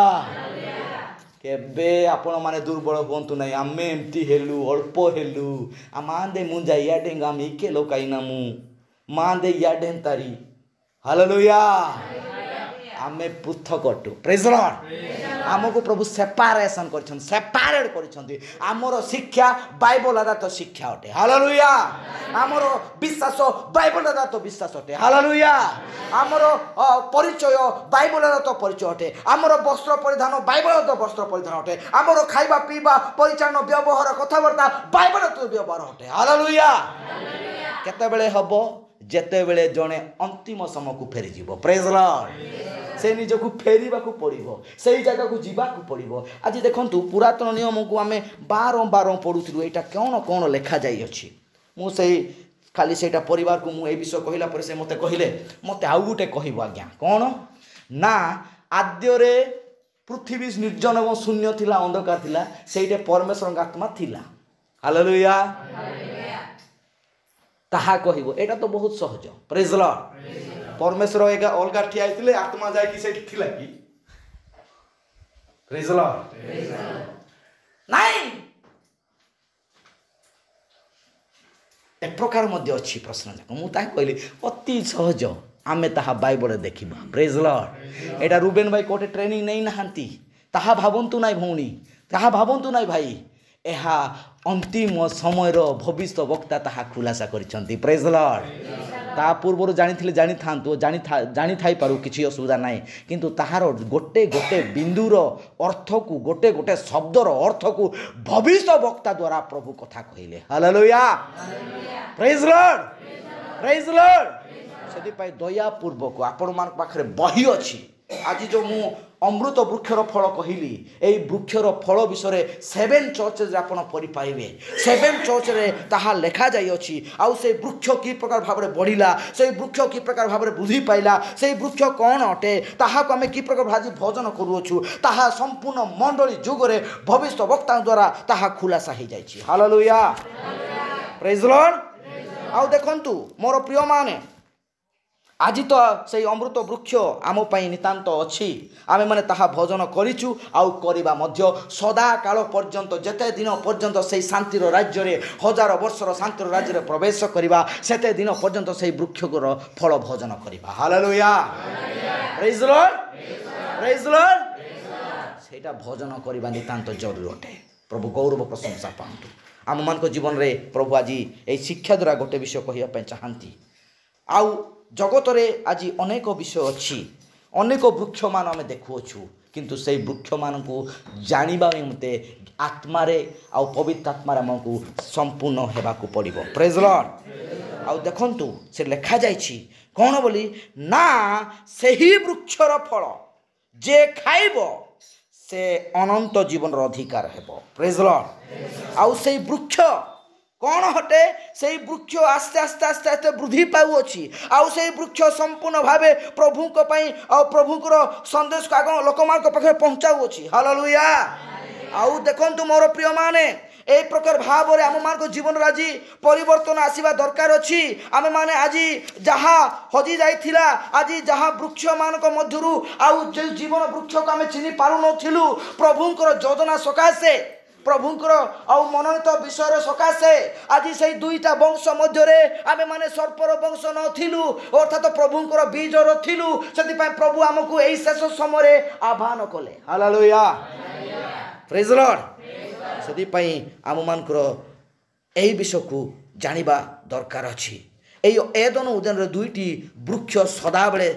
केबे आपण माने दुर्बल होंतु नहीं, आमे एमती हेलु अल्प हेलु आमांदे मुंजा याडे गामी के लोकाइना मु मांदे याडे तारी। हालेलुया। आमे पृथक अटु। Praise Lord. आमको प्रभु सेपारेशन करछन, सेपारेट करछन। आमर शिक्षा बाइबल आधारित शिक्षा अटे। हालेलुया। आमर विश्वास बाइबल आधारित विश्वास अटे। हालेलुया। आमर परिचय बाइबल आधारित परिचय अटे। आमर वस्त्र परिधान बाइबल आधारित वस्त्र परिधान अटे। आमर खाइबा पीबा परिचालन व्यवहार कथाबार्ता बाइबल आधारित व्यवहार अटे। हालेलुया। केते बेले हबो? जेते बेले जणे अंतिम समय को फेरी जीवो। Praise Lord. से निजक फेरवा को पड़ो, से जगह को जीवाक पड़ो। आज देखु पुरातन नियम को आम बारंबार पढ़ुलु, यहाँ कौन कौन लिखा जाइ अच्छी। मुझे खाली से परिवार को मुझे विषय कहला पर से मत कहले मत आउ गोटे कह आज्ञा कौन ना आद्यरे पृथ्वी निर्जन और शून्य थिला, अंधकार थिला, सेठे परमेश्वर आत्मा थिला। हालेलुया। ताहा कहबो एटा तो बहुत सहज। Praise Lord. परमेश्वर एका अलगा ठिया आइतिले आत्मा जाय कि सेठी थिला कि? Praise Lord. नहीं एक प्रकार मध्य अच्छी प्रश्न जाक मु ता कहली अति सहज आमे ताहा बाइबल देखिबा। Praise Lord. एटा रुबेन भाई कोटे ट्रेनिंग नहीं नहांती, ताहा भावंतु नाई भौणी, ताहा भावंतु नाई भाई, एहा अंतिम समय भविष्य वक्ता ताहा खुलासा करिसंती। Praise Lord. ता पूर्व जानी थांतु जानी थाई पारु किछि असुविधा नाही, किंतु ताहार गोटे गोटे बिंदुर अर्थ को गोटे गोटे शब्दर अर्थ को भविष्य वक्ता द्वारा प्रभु कथा कहिले। Hallelujah. Praise Lord. Praise Lord. सेति पाई दया पूर्वक आपण मान पाखरे बही अछि। आज जो मु अमृत वृक्षर फल कहली, यही वृक्षर फल विषय 7 चर्च आप पाइबे। 7 चर्च रे ताहा लेखा जाइ अछि। आउ से वृक्ष कि प्रकार भाव में बढ़िला, से वृक्ष कि प्रकार भाव में बुद्धि पाइला, से वृक्ष कौन अटे, ताहा को आमे कि प्रकार भाजी भोजन करूछु, ताहा संपूर्ण मंडली जुगरे भविष्य वक्ता द्वारा ताहा खुलासा हो जाइछि। हालेलुया। Praise Lord. आउ देखंतु मोर प्रिय माने आज तो से अमृत वृक्ष आम पाई नितांत अच्छी, आमे माने ताहा भोजन करिचु आउ करिबा मध्य सदा काल पर्यंत जेते दिन पर्यंत से शांतिर राज्य रे 1000 वर्षर शांतिर राज्य रे प्रवेश करिबा सेते दिन पर्यंत से वृक्षर फल भोजन करिबा। Hallelujah. Praise Lord. Praise Lord. सेटा भोजन करिबा नितांत जरूरी अटे। प्रभु गौरव प्रशंसा पांतु। आम मान को जीवन रे प्रभु आज ए शिक्षा द्वारा गोटे विषय कहिया पे चाहंती। आउ जगत रे आज अनेक विषय अच्छी, अनेक वृक्ष मान आम देखुछु, किंतु से वृक्ष मान को जानिबा मते आत्मा रे आ पवित्र आत्मा रे हमकु संपूर्ण हेबा को पड़िबो। Praise Lord. आउ देखंतु से लिखा जाइछि कोन बोली ना सेही वृक्षर फल जे खाइबो से अनंत जीवन रो अधिकार हेबो। Praise Lord. आउ से वृक्ष कौन हटे? से वृक्ष आस्ते आस्ते आस्ते आस्ते वृद्धि पाउछि। आउ से वृक्ष संपूर्ण भावे प्रभु को पई आ प्रभु को संदेश को आगो लोक मान को पाखे पहुंचाउछि। हालेलुया। आउ देखंतु मोर प्रिय माने ए प्रकार भाव रे आम मान को जीवन राजी परिवर्तन आसीबा दरकार अछि। आमे माने आजी जहा हजी जाइथिला, आजी जहा वृक्ष मान को मध्यरु आउ जे जीवन वृक्ष को आमे चिनी पारु नथिलु, प्रभु को योजना सकासे प्रभुंकर आउ मनोनीत विषय सकाशे आज से दुईटा वंश मध्य आमे माने सर्पर वंश नथिलु, अर्थात प्रभुंकर बीजर थिलु। सेति पय प्रभु हमकु एई शेष समय आह्वान कले। हालेलुया। Praise Lord. सेति पय आम मानकर एई विषय को जानिबा दरकार अछि। एई एदन उदन रे दुईटी वृक्ष सदाबेले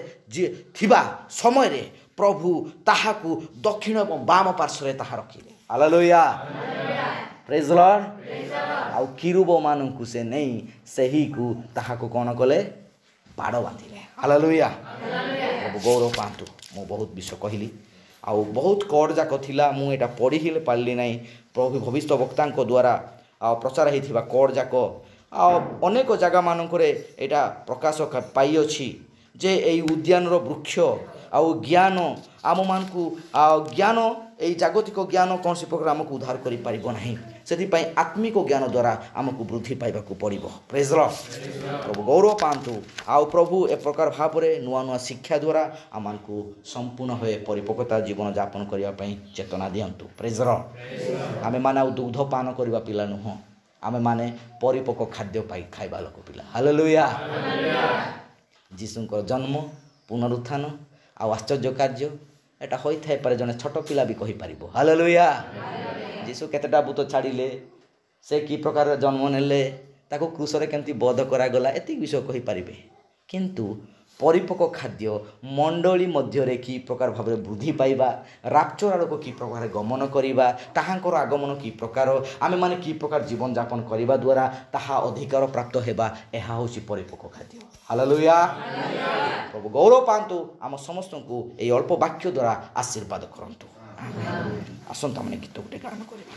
थिबा समय रे प्रभु ताहाकु दक्षिण और बाम पार्श्व ताहा रखिले। ହାଲେଲୁୟା ପ୍ରେଜ୍ ଦ ଲର୍ଡ। ଆଉ କିରୁବମାନଙ୍କୁ ସେ ନେଇ ସେହିକୁ ତାହାକୁ କ'ଣ କଲେ? ବାଡ଼ ବାନ୍ଧିଲେ। ହାଲେଲୁୟା ପ୍ରଭୁ ଗୌରବ ପାଆନ୍ତୁ। ମୁଁ ବହୁତ ବିଷୟ କହିଲି ଆଉ ବହୁତ କୋଡ଼ ଯାକ ଥିଲା, ମୁଁ ଏଇଟା ପଢ଼ି ହେଲେ ପାରିଲି ନାହିଁ। ପ୍ରଭୁ ଭବିଷ୍ୟତ ବକ୍ତାଙ୍କ ଦ୍ୱାରା ଆଉ ପ୍ରଚାର ହେଇଥିବା କୋଡ଼ ଯାକ ଆଉ ଅନେକ ଜାଗାମାନଙ୍କରେ ଏଇଟା ପ୍ରକାଶ ପାଇଅଛି ଯେ ଏଇ ଉଦ୍ୟାନର ବୃକ୍ଷ ଆଉ ଜ୍ଞାନ ଆମମାନଙ୍କୁ ଜ୍ଞାନ ଏଇ ଜାଗତିକ ଜ୍ଞାନ କୌଣସି ପ୍ରକାର ଆମକୁ ଉଦ୍ଧାର କରିପାରିବ ନାହିଁ। ସେଥିପାଇଁ ଆତ୍ମିକ ଜ୍ଞାନ ଦ୍ୱାରା ଆମକୁ ବୃଦ୍ଧି ପାଇବାକୁ ପଡ଼ିବ। ପ୍ରେଜ୍ ଦ ଲର୍ଡ। ପ୍ରଭୁ ଗୌରବ ପାଆନ୍ତୁ। ଆଉ ପ୍ରଭୁ ଏ ପ୍ରକାର ଭାବରେ ନୂଆ ନୂଆ ଶିକ୍ଷା ଦ୍ୱାରା ଆମମାନଙ୍କୁ ସମ୍ପୂର୍ଣ୍ଣ ଭାବେ ପରିପକ୍ୱତା ଜୀବନଯାପନ କରିବା ପାଇଁ ଚେତନା ଦିଅନ୍ତୁ। ପ୍ରେଜ୍ ଦ ଲର୍ଡ। ଆମେମାନେ ଆଉ ଦୁଗ୍ଧ ପାନ କରିବା ପିଲା ନୁହଁ, ଆମେମାନେ ପରିପକ୍ୱ ଖାଦ୍ୟ ପାଇ ଖାଇବା ଲୋକ ପିଲା। ହାଲେଲୁୟା। ଯୀଶୁଙ୍କର ଜନ୍ମ, ପୁନରୁତ୍ଥାନ ଆଉ ଆଶ୍ଚର୍ଯ୍ୟ କାର୍ଯ୍ୟ ଏଟା ହୋଇଥାଇପାରେ, ଜଣେ ଛୋଟ ପିଲା ବି କହିପାରିବ। ହାଲେଲୁୟା। ଯୀଶୁ କେତେଟା ଭୂତ ଛାଡ଼ିଲେ, ସେ କି ପ୍ରକାର ଜନ୍ମ ନେଲେ, ତାକୁ କ୍ରୁଶରେ କେମିତି ବଧ କରାଗଲା, ଏତିକି ବିଷୟ କହିପାରିବେ। କିନ୍ତୁ ପରିପକ୍ୱ ଖାଦ୍ୟ ମଣ୍ଡଳୀ ମଧ୍ୟରେ କି ପ୍ରକାର ଭାବରେ ବୃଦ୍ଧି ପାଇବା, ରାପ୍ଚର ଆଡ଼କୁ କି ପ୍ରକାର ଗମନ କରିବା, ତାହାଙ୍କର ଆଗମନ କି ପ୍ରକାର, ଆମେମାନେ କି ପ୍ରକାର ଜୀବନଯାପନ କରିବା ଦ୍ୱାରା ତାହା ଅଧିକାର ପ୍ରାପ୍ତ ହେବା, ଏହା ହେଉଛି ପରିପକ୍ୱ ଖାଦ୍ୟ। ହାଲେଲୁୟା। ପ୍ରଭୁ ଗୌରବ ପାଆନ୍ତୁ। ଆମ ସମସ୍ତଙ୍କୁ ଏହି ଅଳ୍ପ ବାକ୍ୟ ଦ୍ୱାରା ଆଶୀର୍ବାଦ କରନ୍ତୁ। ଆସନ୍ତୁ ଆମେ ଗୀତ ଗୋଟେ ଗାନ କରିବା।